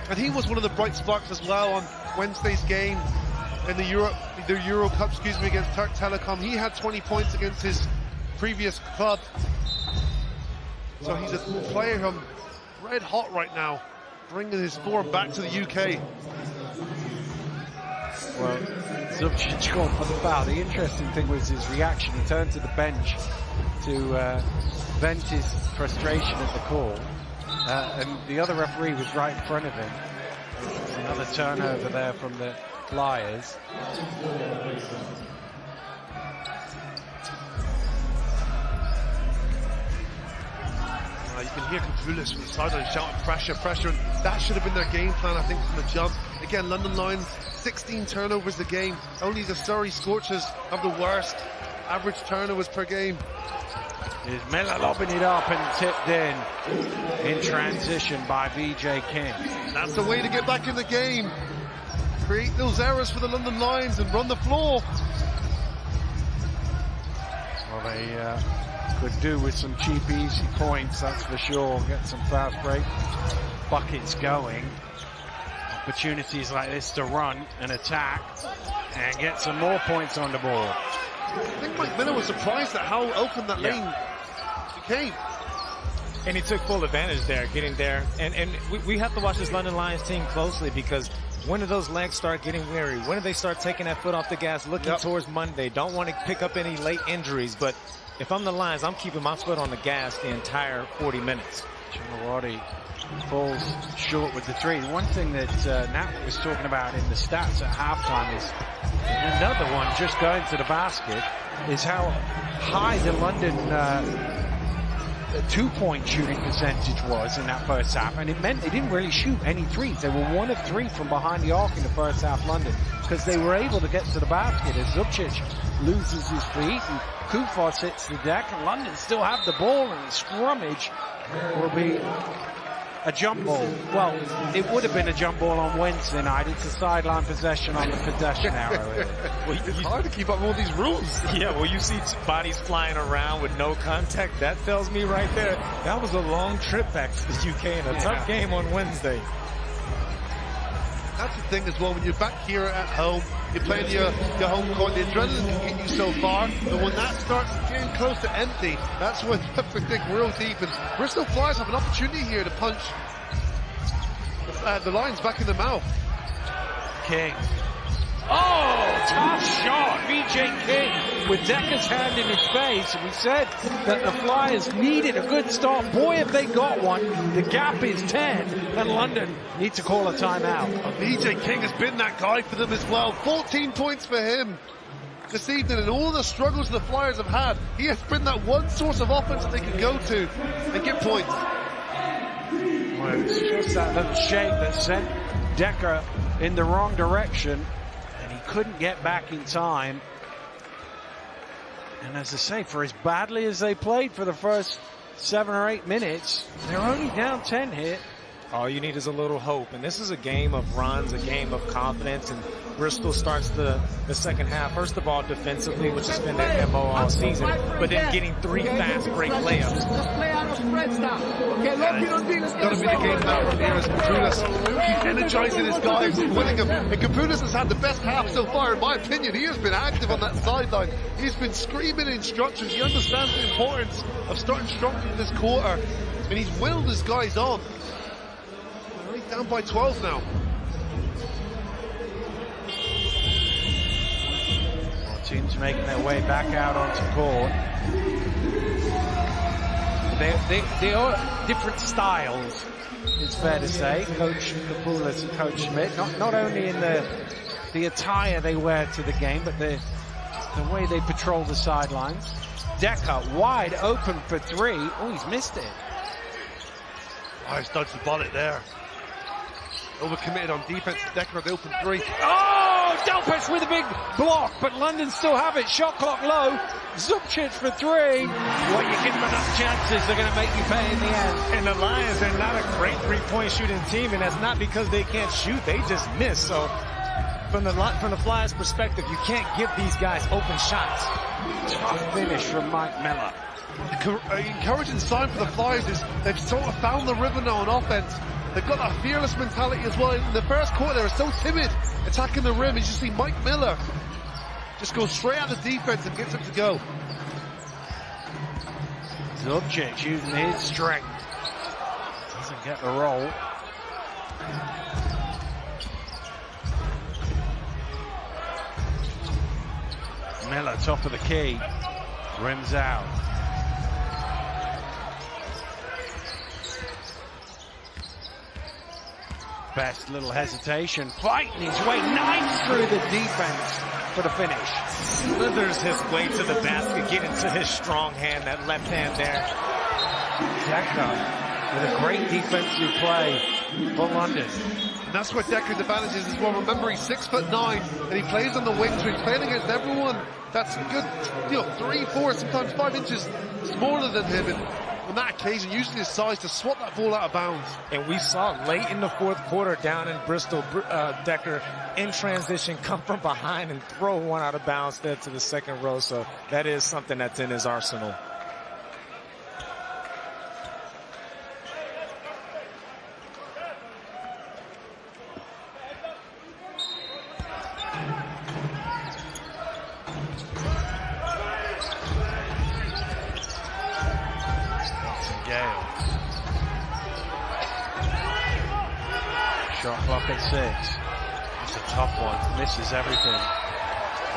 And he was one of the bright sparks as well on Wednesday's game in the Euro Cup, against Turk Telekom. He had 20 points against his previous club. So he's a player who's red hot right now, bringing his form back to the UK. Well, Zubcic gone for the foul. The interesting thing was his reaction. He turned to the bench to vent his frustration at the call. And the other referee was right in front of him. There's another turnover there from the Flyers. You can hear Kapoulas from the sideline shouting pressure, and that should have been their game plan, I think, from the jump. Again, London Lions, 16 turnovers a game. Only the Surrey Scorchers have the worst average turnovers per game. Is Miller lobbing it up and tipped in transition by VJ King. That's the way to get back in the game. create those errors for the London Lions and run the floor. Well, they could do with some cheap, easy points, that's for sure. Get some fast break buckets going. Opportunities like this to run and attack and get some more points on the board. I think Mike Miller was surprised at how open that lane became. And he took full advantage there, getting there. And we have to watch this London Lions team closely, because when do those legs start getting weary? When do they start taking that foot off the gas, looking towards Monday? Don't want to pick up any late injuries, but if I'm the Lions, I'm keeping my foot on the gas the entire 40 minutes. Chilawati falls short with the three. One thing that Nat was talking about in the stats at halftime is another one just going to the basket is how high the London two-point shooting percentage was in that first half, and it meant they didn't really shoot any threes. They were 1 of 3 from behind the arc in the first half, London, because they were able to get to the basket as Zubcic loses his feet and Kufos hits the deck, and London still have the ball, and the scrummage will be a jump ball. Well, it would have been a jump ball on Wednesday night. It's a sideline possession on the possession arrow. Well, it's hard to keep up with all these rules. Yeah, well, you see bodies flying around with no contact. That tells me right there, that was a long trip back to the UK and a tough game on Wednesday. That's the thing as well, when you're back here at home, you're playing your home court, the adrenaline can get you so far, but when that starts getting close to empty, that's when you have to dig real deep. And Bristol Flyers have an opportunity here to punch the Lions back in the mouth. King. Oh, tough shot. VJ King with Decker's hand in his face. And we said that the Flyers needed a good start. Boy, if they got one. The gap is 10, and London need to call a timeout. VJ King has been that guy for them as well. 14 points for him this evening, and all the struggles the Flyers have had, he has been that one source of offense that they can go to and get points. Well, it was just that little shake that sent Decker in the wrong direction, and he couldn't get back in time. And as I say, for as badly as they played for the first 7 or 8 minutes, they're only down 10 here. All you need is a little hope. And this is a game of runs, a game of confidence. And Bristol starts the second half, first of all, defensively, which has been their MO all season, but then getting 3 fast break layups. It's got to be the game now from here as Kapulis keeps energizing his guys and winning them. And Kapulis has had the best half so far, in my opinion. He has been active on that sideline. He's been screaming instructions. He understands the importance of starting strong in this quarter. And he's willed his guys on. They're only down by 12 now. Teams making their way back out onto court. They are different styles, it's fair to say, Coach Kapulis and Coach Schmidt. Not only in the attire they wear to the game, but the way they patrol the sidelines. Decker wide open for 3. Oh, he's missed it. Oh, he's dodged the bullet there. Overcommitted on defense. Decker the open 3. Oh, Delpech with a big block, but London still have it. Shot clock low. Zubcic for 3. Well, you give them enough chances, they're going to make you pay in the end. And the Lions are not a great three-point shooting team, and that's not because they can't shoot. They just miss. So from the Flyers' perspective, you can't give these guys open shots. Tough finish from Mike Miller. Encouraging sign for the Flyers is they've sort of found the rhythm now on offense. They've got that fearless mentality as well. In the first quarter, they were so timid attacking the rim. As you see Mike Miller just go straight out of the defense and gets it to go. Zubcic using his strength. Doesn't get the roll. Miller, top of the key. Rims out. Best little hesitation, fighting his way nice through the defense for the finish. Slithers his way to the basket, get into his strong hand, that left hand there. Decker with a great defensive play for London. And that's where Decker's advantage is as well. Remember, he's 6'9", and he plays on the wing, so he's playing against everyone that's a good, 3, 4, sometimes 5 inches smaller than him. And on that occasion, using his size to swat that ball out of bounds. And we saw late in the fourth quarter down in Bristol, Decker in transition come from behind and throw one out of bounds there to the second row. So that is something that's in his arsenal. Shot clock at 6. It's a tough one. Misses everything.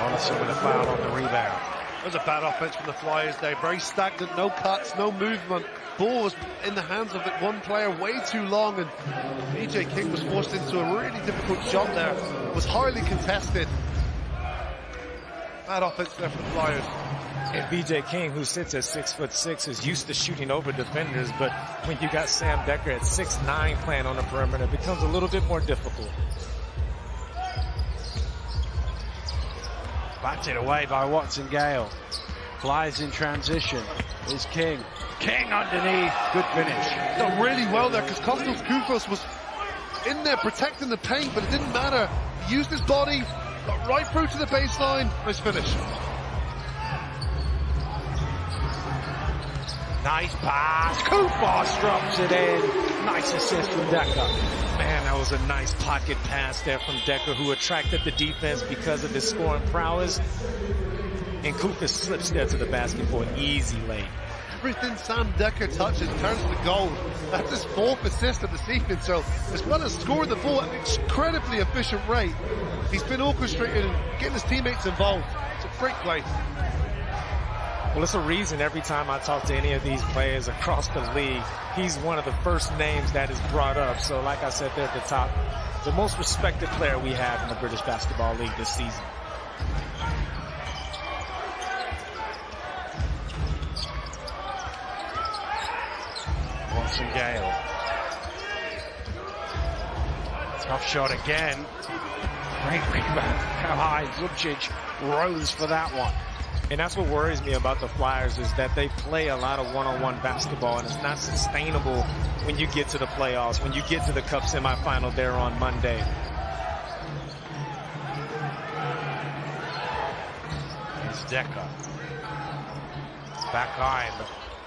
Olsen with a foul on the rebound. It was a bad offense from the Flyers there. Very stagnant, no cuts, no movement. Ball was in the hands of one player way too long, and BJ King was forced into a really difficult shot there. It was highly contested. Bad offense there for the Flyers. And BJ King, who sits at 6'6", is used to shooting over defenders, but when you got Sam Decker at 6'9" playing on the perimeter, it becomes a little bit more difficult. Batted away by Watson Gale. Flies in transition. Is King. King underneath. Good finish. Done really well there because Kostas Koufos was in there protecting the paint, but it didn't matter. He used his body, got right through to the baseline. Nice finish. Nice pass. Koufos drops it in. Nice assist from Decker. Man, that was a nice pocket pass there from Decker, who attracted the defense because of his scoring prowess. And Koufos slips there to the basket for an easy lay. Everything Sam Decker touches turns to gold. That's his 4th assist of the evening. So as well as scoring the ball at an incredibly efficient rate, he's been orchestrating and getting his teammates involved. It's a great play. Well, it's a reason every time I talk to any of these players across the league, he's one of the first names that is brought up. So like I said there at the top, the most respected player we have in the British Basketball League this season. Watson Gale. Tough shot again. Great rebound. How high Zubcic rose for that one. And that's what worries me about the Flyers, is that they play a lot of one-on-one basketball, and it's not sustainable when you get to the playoffs, when you get to the Cup semifinal there on Monday. It's Decker. Back line.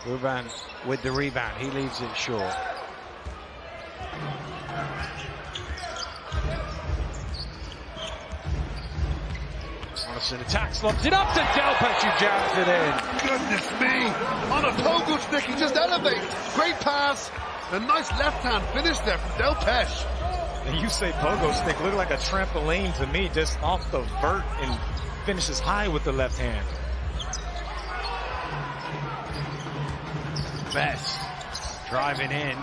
Ruben with the rebound. He leaves it short. Morrison attacks, lobs it up to Delpech, who jams it in. Goodness me. On a pogo stick, he just elevates. Great pass. A nice left-hand finish there from Delpech. And you say pogo stick, look like a trampoline to me, just off the vert and finishes high with the left hand. Best driving in.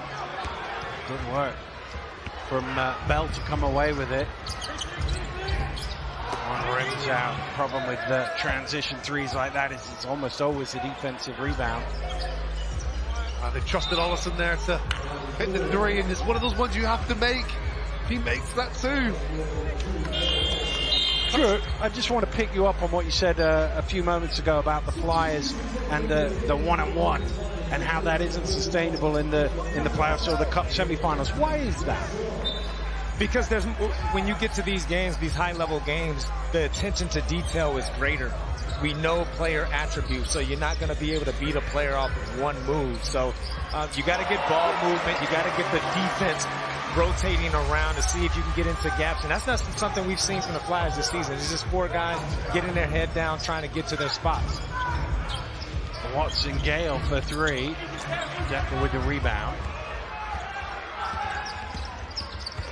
Good work from Bell to come away with it. One rims out. Problem with the transition threes like that is it's almost always a defensive rebound. They trusted Olsen there to hit the three, and it's one of those ones you have to make. He makes that too. Sure. I just want to pick you up on what you said a few moments ago about the Flyers and the one-on-one and how that isn't sustainable in the playoffs or the Cup semifinals. Why is that? Because when you get to these games, these high-level games, the attention to detail is greater. We know player attributes, so you're not going to be able to beat a player off of one move. So you got to get ball movement. You got to get the defense rotating around to see if you can get into gaps. And that's not something we've seen from the Flyers this season. It's just 4 guys getting their head down, trying to get to their spots. Watson Gale for 3. Decker with the rebound.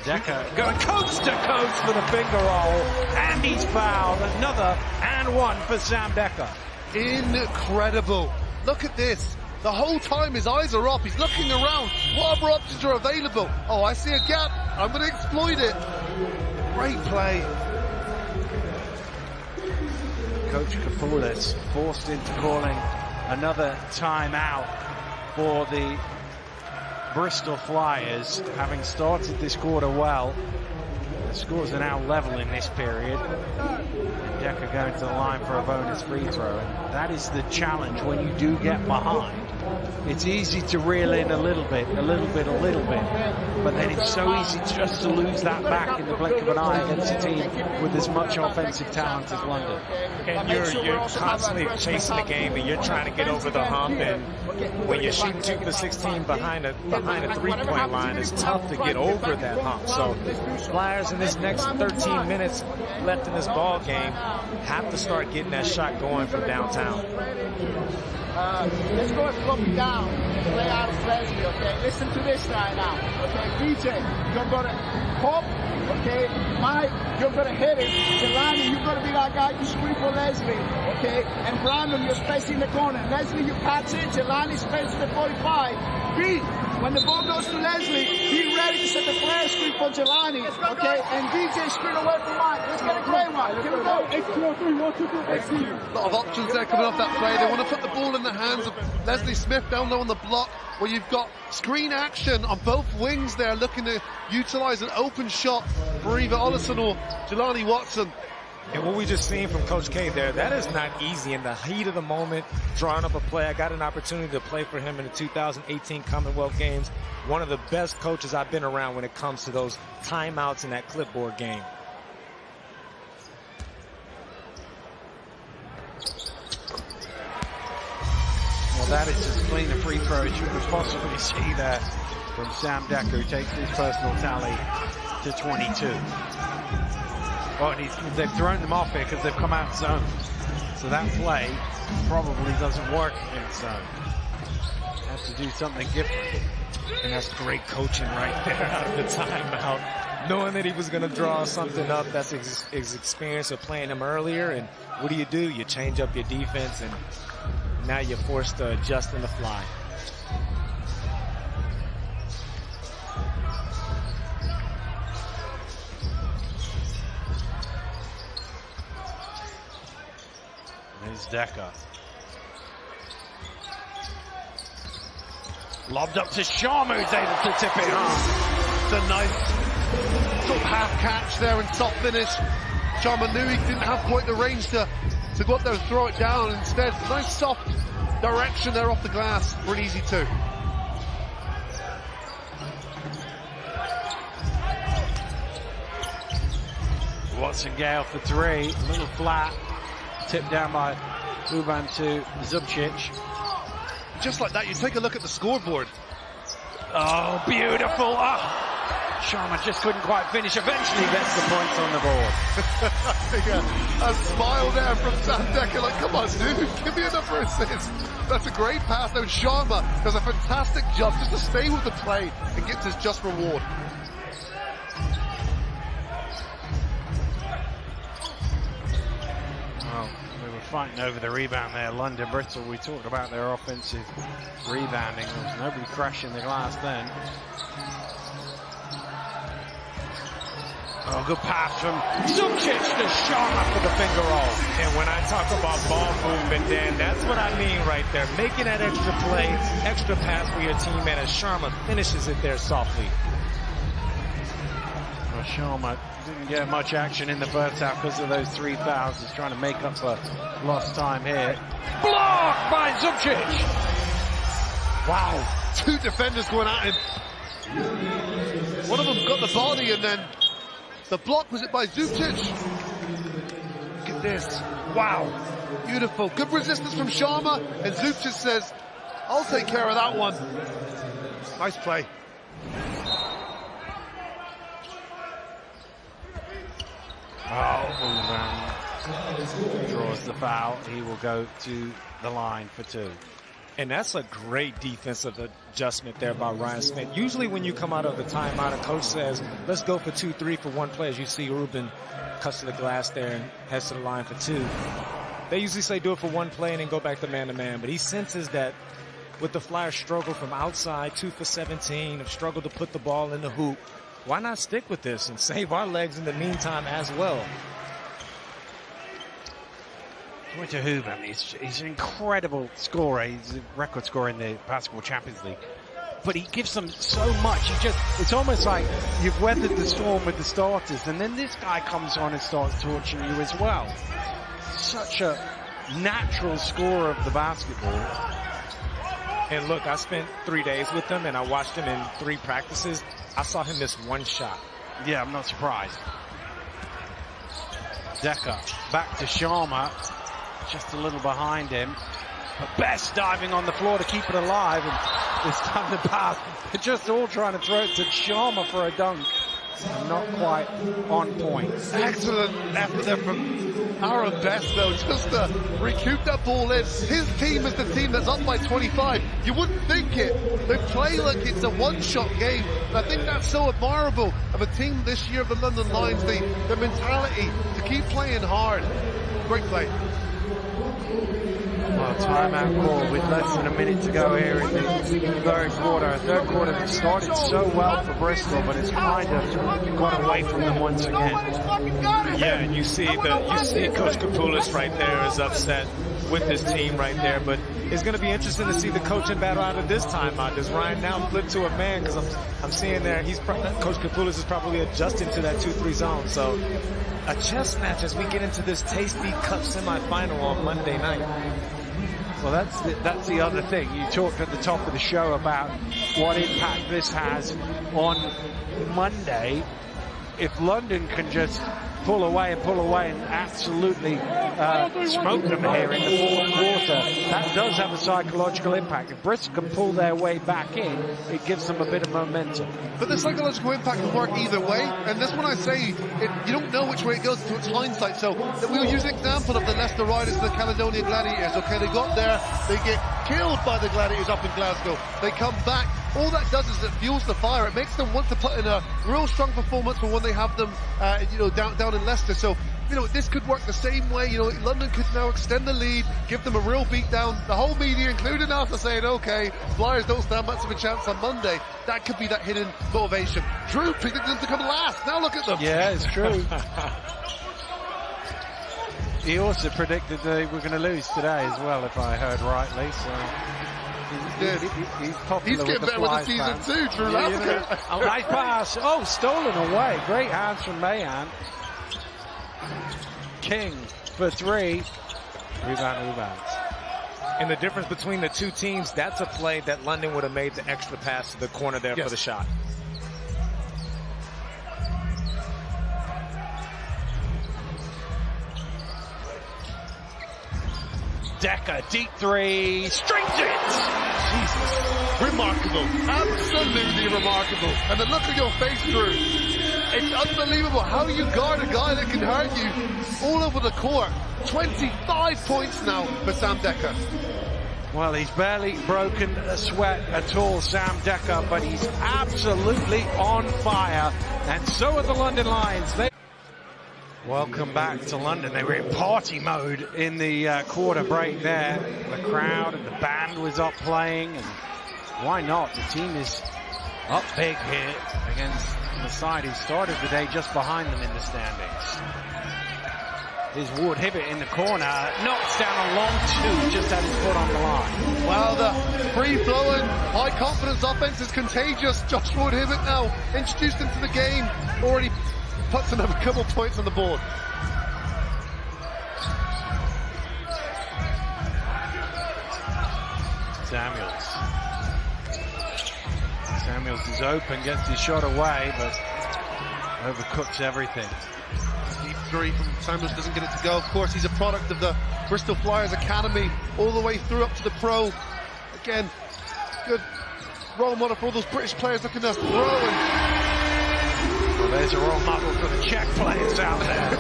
Decker going coast to coast for the finger roll, and he's fouled. Another and one for Sam Decker. Incredible. Look at this. The whole time his eyes are up. He's looking around. What other options are available? Oh, I see a gap. I'm going to exploit it. Great play. Coach Kafoulis forced into calling another timeout for the Bristol Flyers, having started this quarter well. The scores are now level in this period. Decker going to the line for a bonus free throw. And that is the challenge when you do get behind. It's easy to reel in a little bit, but then it's so easy just to lose that back in the blink of an eye against a team with as much offensive talent as London. And you're constantly chasing the game, and you're trying to get over the hump, and when you're shooting 2 for 16 behind a 3-point line, it's tough to get over that hump. So Flyers in this next 13 minutes left in this ball game have to start getting that shot going from downtown. Let's go and flop it down. Play out of Leslie, okay? Listen to this right now. Okay, DJ, you're gonna pop, okay? Mike, you're gonna hit it. Jelani, you're gonna be that guy to screen for Leslie, okay? And Brandon, you're spacing the corner. Leslie, you catch it. Jelani spaces the 45. B, when the ball goes to Leslie, be ready to set the flare screen for Jelani, okay? And DJ screen away from Mike. Let's get a great one. Here we go. 8-2-3, 1-2-2, A lot of options there coming off that play. They want to put the ball in the hands of Leslie Smith down low on the block, where you've got screen action on both wings there, looking to utilize an open shot for either Ollison or Jelani Watson. And what we just seen from Coach K there, that is not easy in the heat of the moment, drawing up a play. I got an opportunity to play for him in the 2018 Commonwealth Games. One of the best coaches I've been around when it comes to those timeouts in that clipboard game. Well, that is as clean a free throw as you could possibly see there from Sam Decker, who takes his personal tally to 22. Oh, and they've thrown them off here because they've come out zone. So that play probably doesn't work against zone. Has to do something different. And that's great coaching right there out of the timeout. Knowing that he was going to draw something up, that's his experience of playing him earlier. And what do? You change up your defense, and now you're forced to adjust on the fly. There's Decker. Lobbed up to Sharma, who's able to tip it home. It's a nice sort of half catch there and soft finish. Sharma knew he didn't have quite the range to go up there and throw it down. Instead, a nice soft direction there off the glass for an easy 2. Watson Gale for 3, a little flat. Tipped down by Uban to Zubcic. Just like that, you take a look at the scoreboard. Oh, beautiful. Oh, Sharma just couldn't quite finish. Eventually gets the points on the board. A smile there from Sam Decker, like, come on, dude, give me another assist. That's a great pass. Now Sharma does a fantastic job just to stay with the play and gets his just reward. Well, we were fighting over the rebound there. London, Bristol, we talked about their offensive rebounding. There was nobody crashing the glass then. Oh, good pass from Zubcic to Sharma for the finger roll. And when I talk about ball movement, Dan, that's what I mean right there. Making that extra play, extra pass for your teammate, as Sharma finishes it there softly. Well, Sharma didn't get much action in the first half because of those 3 fouls. He's trying to make up for lost time here. Blocked by Zubcic. Wow, 2 defenders going at him. One of them got the body, and then the block, was it by Zubcic? Look at this. Wow. Beautiful. Good resistance from Sharma. And Zubcic says, I'll take care of that one. Nice play. Oh, draws the foul. He will go to the line for 2. And that's a great defensive adjustment there by Ryan Smith. Usually when you come out of the timeout, a coach says, let's go for 2-3 for one play. As you see, Ruben cuts to the glass there and heads to the line for 2. They usually say do it for one play and then go back to man-to-man. But he senses that with the Flyers struggle from outside, 2 for 17, have struggled to put the ball in the hoop. Why not stick with this and save our legs in the meantime as well? To Huben, he's an incredible scorer. He's a record scorer in the Basketball Champions League. But he gives them so much. It's almost like you've weathered the storm with the starters, and then this guy comes on and starts torching you as well. such a natural scorer of the basketball. And look, I spent 3 days with him, and I watched him in 3 practices. I saw him miss 1 shot. Yeah, I'm not surprised. Decker back to Sharma, just a little behind him. But Best diving on the floor to keep it alive, and this time the pass, they're just all trying to throw it to Sharma for a dunk. And not quite on point. Excellent effort there from Aaron Best, though, just to recoup that ball in. His team is the team that's up by 25. You wouldn't think it. They play like it's a one-shot game. And I think that's so admirable of a team this year of the London Lions, the mentality to keep playing hard. Great play. Well, timeout call with less than a minute to go here in the third quarter. A third quarter that started so well for Bristol, but it's kind of got away from them once again. Yeah, and you see Coach Kapoulis right there is upset with his team right there. But it's going to be interesting to see the coaching battle out of this timeout. Does Ryan now flip to a man? Because I'm seeing there Coach Kapoulis is probably adjusting to that 2-3 zone. So a chess match as we get into this Tasty Cup semifinal on Monday night. Well, that's the other thing. You talked at the top of the show about what impact this has on Monday. If London can just pull away and absolutely smoke them here in the fourth quarter, that does have a psychological impact. If Bristol can pull their way back in, it gives them a bit of momentum. But the psychological impact can work either way, and that's when I say you don't know which way it goes until it's hindsight. So we'll use an example of the Leicester Riders and the Caledonia Gladiators. Okay, they got there, they get killed by the Gladiators up in Glasgow. They come back. All that does is it fuels the fire. It makes them want to put in a real strong performance for when they have them, down in Leicester. So, this could work the same way. London could now extend the lead, give them a real beat down. The whole media, including us, are saying, okay, Flyers don't stand much of a chance on Monday. That could be that hidden motivation. Drew predicted them to come last. Now look at them. Yeah, it's true. He also predicted they were going to lose today as well, if I heard rightly. So. He's getting better with the season too, Drew Lasker. A nice pass. Oh, stolen away. Great hands from Mahan. King for 3. Rebound. And the difference between the two teams, that's a play that London would have made the extra pass to the corner there for the shot. Decker, deep 3, strings it! Jesus, remarkable, absolutely remarkable. And the look on your face, Drew, it's unbelievable how you guard a guy that can hurt you all over the court. 25 points now for Sam Decker. Well, he's barely broken a sweat at all, Sam Decker, but he's absolutely on fire. And so are the London Lions. Welcome back to London. They were in party mode in the quarter break there. The crowd and the band was up playing, and why not? The team is up big here against the side who started the day just behind them in the standings. Here's Ward Hibbett in the corner, knocks down a long 2, just had his foot on the line. Well, the free-flowing, high-confidence offense is contagious. Josh Ward Hibbett now introduced into the game, already puts another couple points on the board. Samuels is open, gets his shot away, but overcooks everything. Deep 3 from Samuels, doesn't get it to go. Of course, he's a product of the Bristol Flyers Academy, all the way through up to the pro. Again, good role model for all those British players looking to throw. Well, there's a role model for the Czech players out there.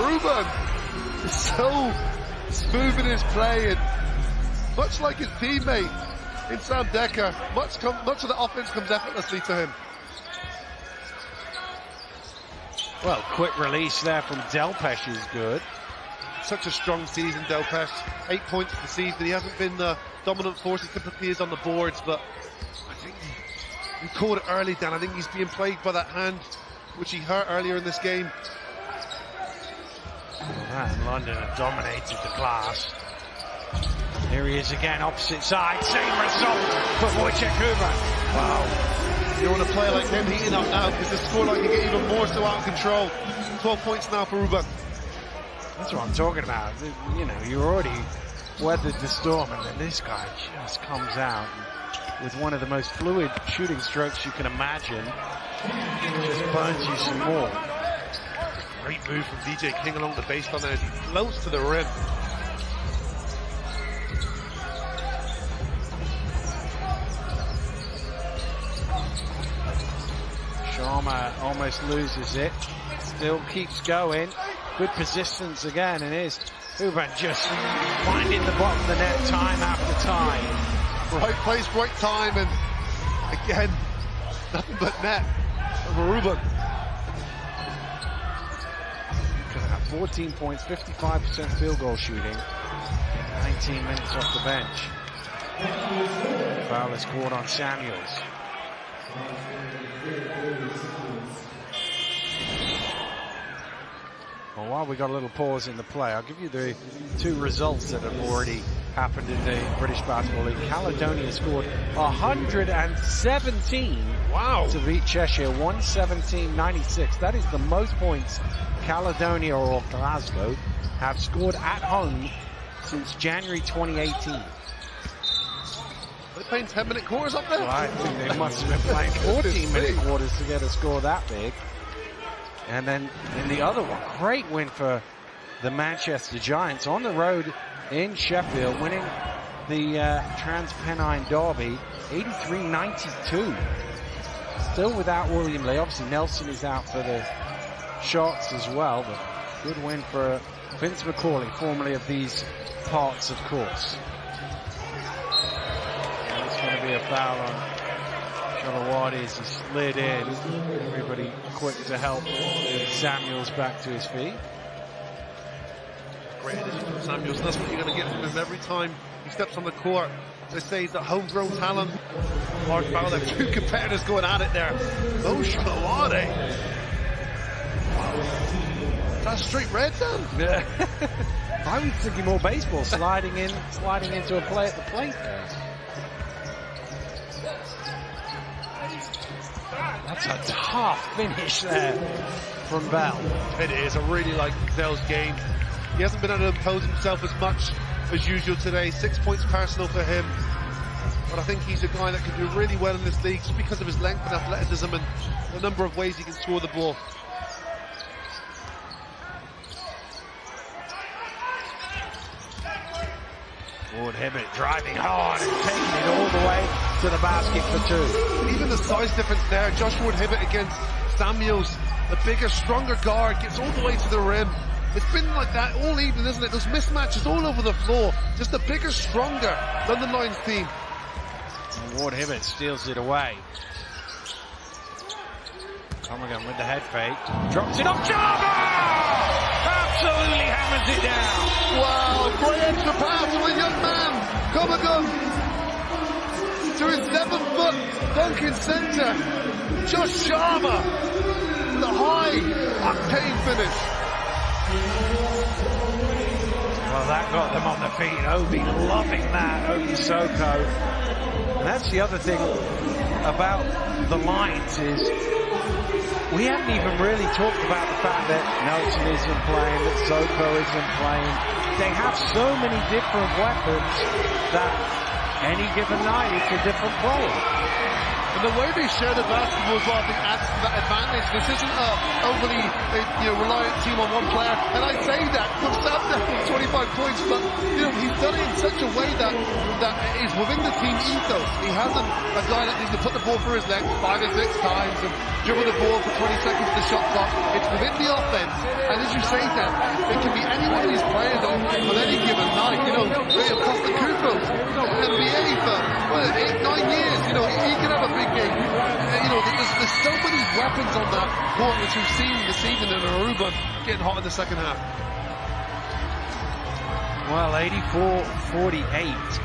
Ruben is so smooth in his play, and much like his teammate in Sam Decker, much of the offense comes effortlessly to him. Well, quick release there from Delpesh is good. Such a strong season, Delpesh. 8 points this season. He hasn't been the dominant force he typically is on the boards, but I think he caught it early, Dan. I think he's being plagued by that hand, which he hurt earlier in this game. And London have dominated the glass. Here he is again, opposite side. Same result for Wojciech Huber. Wow. You want to play like him heating up now, because the scoreline can get even more so out of control. 12 points now for Ruben. That's what I'm talking about. You know, you already weathered the storm, and then this guy just comes out with one of the most fluid shooting strokes you can imagine. Just burns you some more. Great move from DJ King along the baseline as he floats to the rim. Sharma almost loses it. Still keeps going. Good persistence again, and here's Huban just finding the bottom of the net time after time. Right place, right time, and again, nothing but net for Ruben. 14 points, 55% field goal shooting, 19 minutes off the bench. Foul is called on Samuels. Well, while we got a little pause in the play, I'll give you the two results that have already happened in the British Basketball League. Caledonia scored 117 to beat Cheshire, 117-96. That is the most points Caledonia or Glasgow have scored at home since January 2018. They're playing 10-minute quarters up there? Well, I think they must have been playing 14-minute quarters to get a score that big. And then in the other one, great win for the Manchester Giants on the road in Sheffield, winning the Transpennine Derby 83-92. Still without William Lee. Obviously Nelson is out for the shots as well, but good win for Vince McCauley, formerly of these parts, of course. And it's going to be a foul on Shalawadi as he slid in. Everybody quick to help Samuels back to his feet. Great addition from Samuels. That's what you're going to get from him every time he steps on the court. They say he's a homegrown talent. Large foul there. Two competitors going at it there. Oh, Shalawadi. That's straight red then. Yeah. I was thinking more baseball, sliding into a play at the plate there. That's a tough finish there from Bell. It is. I really like Bell's game. He hasn't been able to impose himself as much as usual today. 6 points personal for him. But I think he's a guy that can do really well in this league just because of his length and athleticism and the number of ways he can score the ball. Ward Hibbert driving hard and taking it all the way to the basket for two. Even the size difference there. Josh Ward Hibbert against Samuels, the bigger, stronger guard, gets all the way to the rim. It's been like that all evening, isn't it? Those mismatches all over the floor. Just a bigger, stronger London Lions team. And Ward Hibbert steals it away. Comergan with the head fake. Drops it off. Java! Absolutely hammers it down. Wow, great extra pass from the young man. Comergan to his 7-foot dunking center. Josh Sharma with a high octane finish. Well, that got them on the feet. Obi loving that. Obi Soko. And that's the other thing about the Lions is we haven't even really talked about the fact that Nelson isn't playing, that Soko isn't playing. They have so many different weapons that any given night it's a different player. And the way they share the basketball as well, I think adds to that advantage. This isn't an overly reliant team on one player. And I say that, comes down to 25 points, but he's done it in such a way that is within the team ethos. He hasn't a guy that needs to put the ball through his legs 5 or 6 times and dribble the ball for 20 seconds to the shot clock. It's within the offense. And as you say, Dan, it can be any one of these players on any given night. Costa Kupos, NBA for 8, 9 years. He can have a big game. There's so many weapons on that court, which we've seen this evening in Aruba getting hot in the second half. Well, 84-48.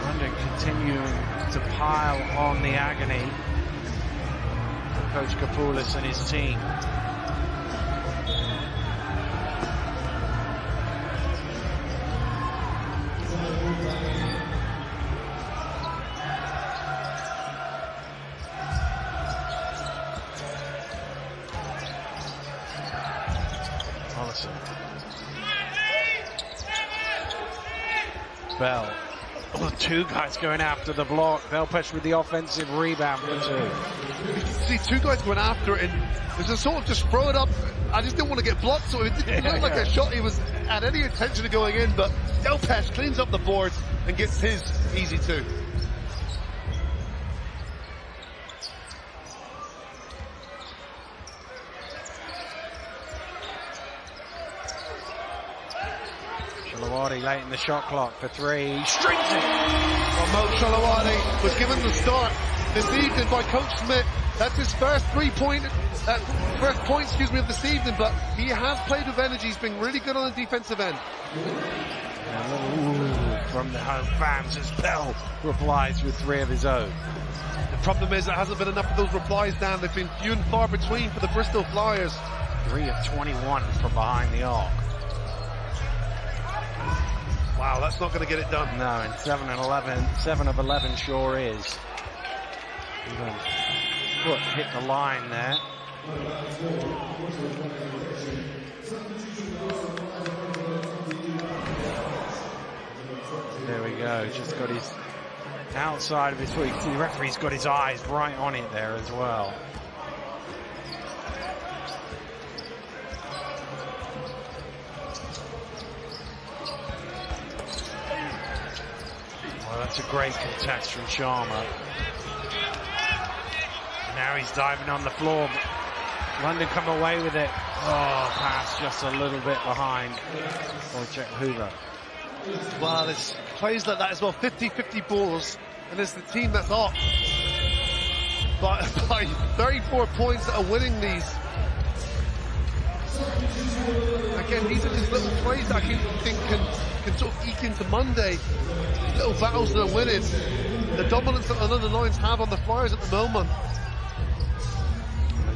London continuing to pile on the agony for Coach Kapoulis and his team. Bell. Oh, two guys going after the block. Belpesh with the offensive rebound for two. See two guys going after it, and there's a sort of just throw it up. I just didn't want to get blocked, so it didn't look like a shot he was at any intention of going in, but Belpesh cleans up the boards and gets his easy two. Shalawadi late in the shot clock for three. Strings it! Well, Mo Shalawadi was given the start this evening by Coach Smith. That's his first point of this evening, but he has played with energy. He's been really good on the defensive end. From the home fans as Bell replies with three of his own. The problem is there hasn't been enough of those replies, Dan. They've been few and far between for the Bristol Flyers. 3 of 21 from behind the arc. Wow, that's not going to get it done. No, and 7 of 11 sure is. Even foot hit the line there. There we go. Just got his outside of his foot. The referee's got his eyes right on it there as well. Well, that's a great contest from Sharma. Now he's diving on the floor. London come away with it. Oh, pass just a little bit behind Wojciech Hoover. Well, it's plays like that as well. 50-50 balls, and it's the team that's up by 34 points that are winning these. Again, these are just little plays that I think can sort of eke into Monday. Little battles that are winning. The dominance that the London Lions have on the Flyers at the moment.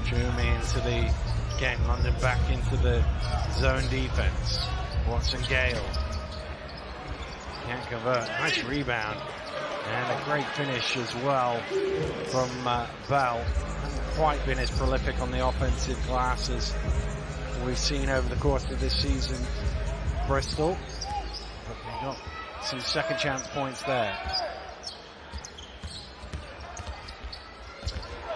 Jumi into the, again, London back into the zone defense. Watson Gale. Can't convert. Nice rebound. And a great finish as well from Bell. Hasn't quite been as prolific on the offensive glass as we've seen over the course of this season, Bristol. But they got some second chance points there.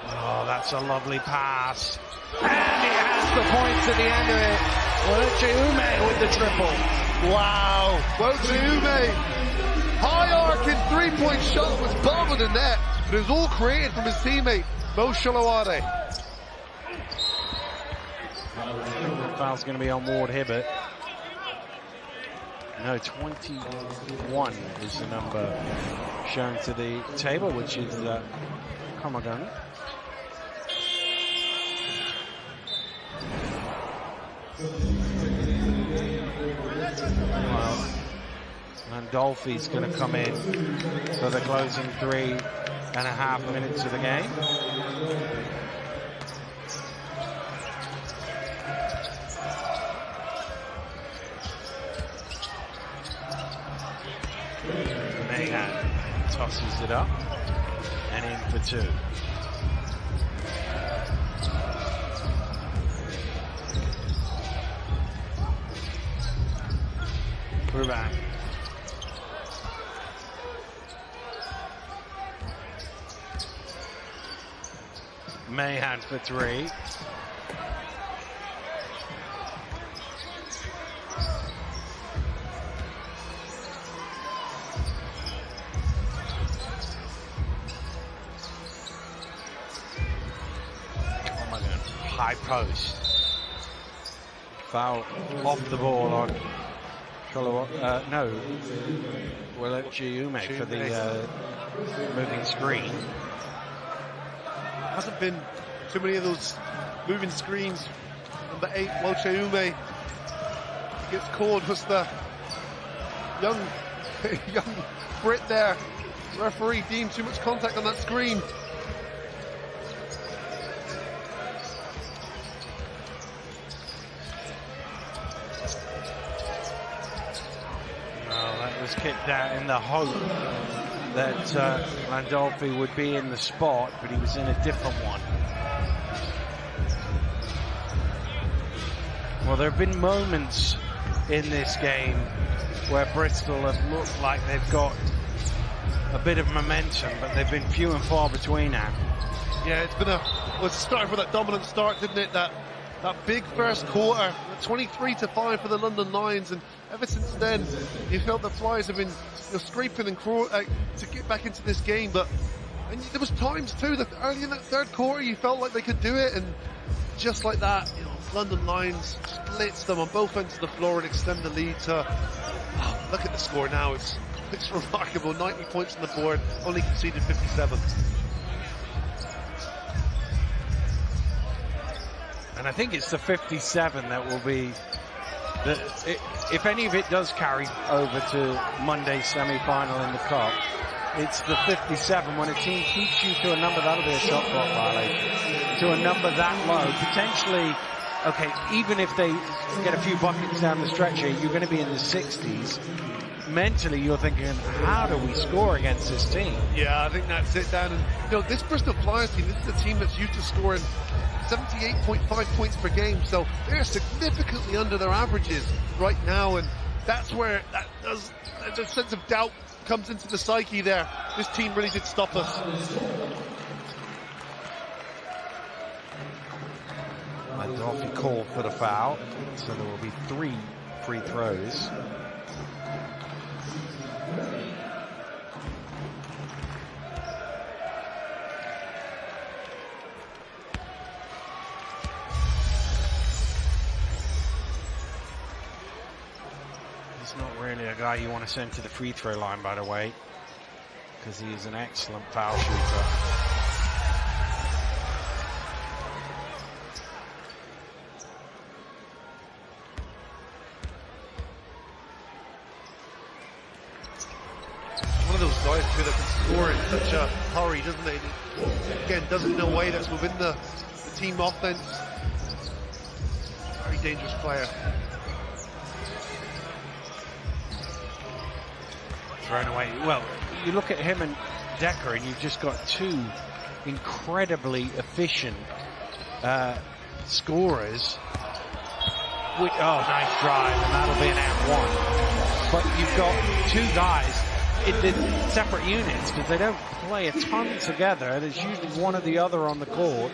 Oh, that's a lovely pass. And he has the points at the end of it. Wojciech with the triple. Wow. Wojciech, high arcing three-point shot was bottom of the net, but it was all created from his teammate, Mo Shalawadi. The foul's going to be on Ward Hibbert. No, 21 is the number shown to the table, which is Comagun. Well, Landolfi's going to come in for the closing 3.5 minutes of the game. Mayhan tosses it up and in for two. Ruban. Mayhan for three. Oh my God. High post. Foul off the ball on Wojciech for the moving screen. Hasn't been too many of those moving screens. Number 8, Wojciech gets called. Was the young Brit there. Referee deemed too much contact on that screen. Was kicked out in the hope that Landolfi would be in the spot, but he was in a different one. Well, there have been moments in this game where Bristol have looked like they've got a bit of momentum, but they've been few and far between now. Yeah, it's been it started with that dominant start, didn't it? That big first quarter, 23-5 for the London Lions, and ever since then, you felt the Flyers have been scraping and crawling to get back into this game. But there was times too that early in that third quarter, you felt like they could do it, and just like that, London Lions splits them on both ends of the floor and extend the lead to. Oh, look at the score now; it's remarkable. 90 points on the board, only conceded 57. And I think it's the 57 that will be, if any of it does carry over to Monday's semi-final in the Cup, it's the 57 when a team keeps you to a number, that'll be a shot clock violation, to a number that low, potentially, okay, even if they get a few buckets down the stretch here, you're going to be in the 60s. Mentally, you're thinking, how do we score against this team? Yeah, I think that's it, Dan. And, this Bristol Flyers team, this is a team that's used to scoring 78.5 points per game, so they're significantly under their averages right now, and that's where the sense of doubt comes into the psyche there. This team really did stop us. And Dolphy called for the foul, so there will be 3 free throws. He's not really a guy you want to send to the free throw line, by the way, because he is an excellent foul shooter. One of those guys too that can score in such a hurry, doesn't he? Again, does it in a way that's within the team offense. Very dangerous player. Thrown away. Well, you look at him and Decker, and you've just got 2 incredibly efficient scorers. Nice drive, and that'll be an and 1. But you've got 2 guys in the separate units because they don't play a ton together. There's usually one or the other on the court.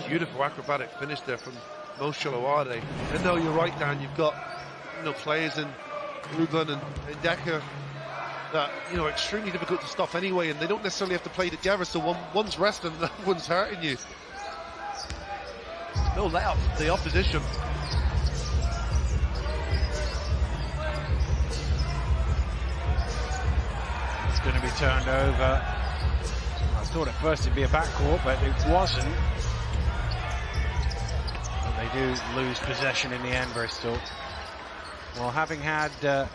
Beautiful acrobatic finish there from Mo Shalawade. And no, you're right, Dan. You've got players in Ruben and Decker that are extremely difficult to stop anyway, and they don't necessarily have to play together, so one's resting and the other one's hurting you. No let up the opposition. It's going to be turned over. I thought at first it'd be a backcourt, but it wasn't. But they do lose possession in the end, Bristol. Well, having had a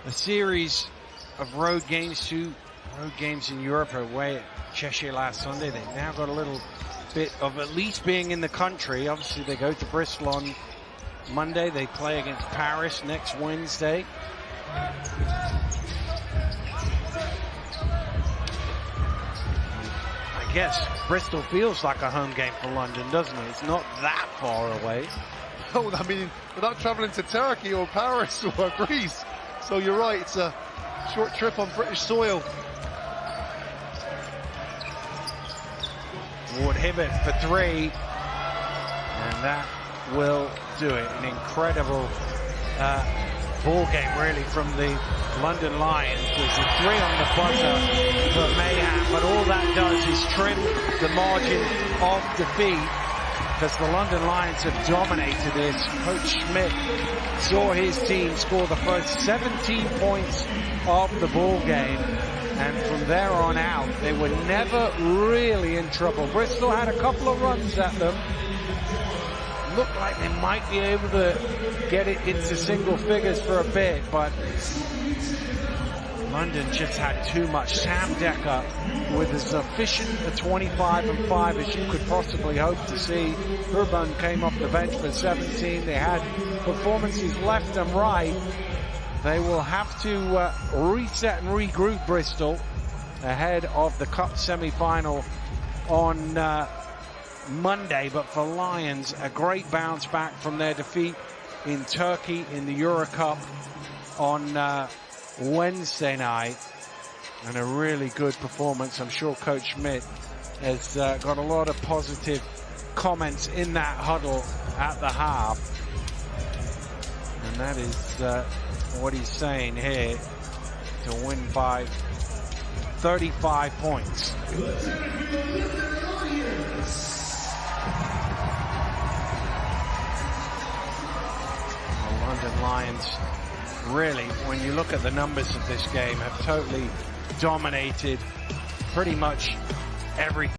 series of road games, 2 road games in Europe, away at Cheshire last Sunday, they've now got a little bit of at least being in the country. Obviously, they go to Bristol on Monday. They play against Paris next Wednesday. I guess Bristol feels like a home game for London, doesn't it? It's not that far away. Oh, I mean, without travelling to Turkey or Paris or Greece. So you're right, it's a short trip on British soil. Ward Hibbert for 3. And that will do it. An incredible ball game, really, from the London Lions. There's a 3 on the buzzer for Mayhem, but all that does is trim the margin of defeat, because the London Lions have dominated this. Coach Schmidt saw his team score the first 17 points of the ball game, and from there on out, they were never really in trouble. Bristol had a couple of runs at them. Looked like they might be able to get it into single figures for a bit, but London just had too much. Sam Decker with as efficient a 25-5 as you could possibly hope to see. Urban came off the bench for 17. They had performances left and right. They will have to reset and regroup, Bristol, ahead of the Cup semi-final on Monday. But for Lions, a great bounce back from their defeat in Turkey in the Euro Cup on Wednesday night, and a really good performance. I'm sure Coach Schmidt has got a lot of positive comments in that huddle at the half, and that is what he's saying here, to win by 35 points. The London Lions, really, when you look at the numbers of this game, have totally dominated pretty much every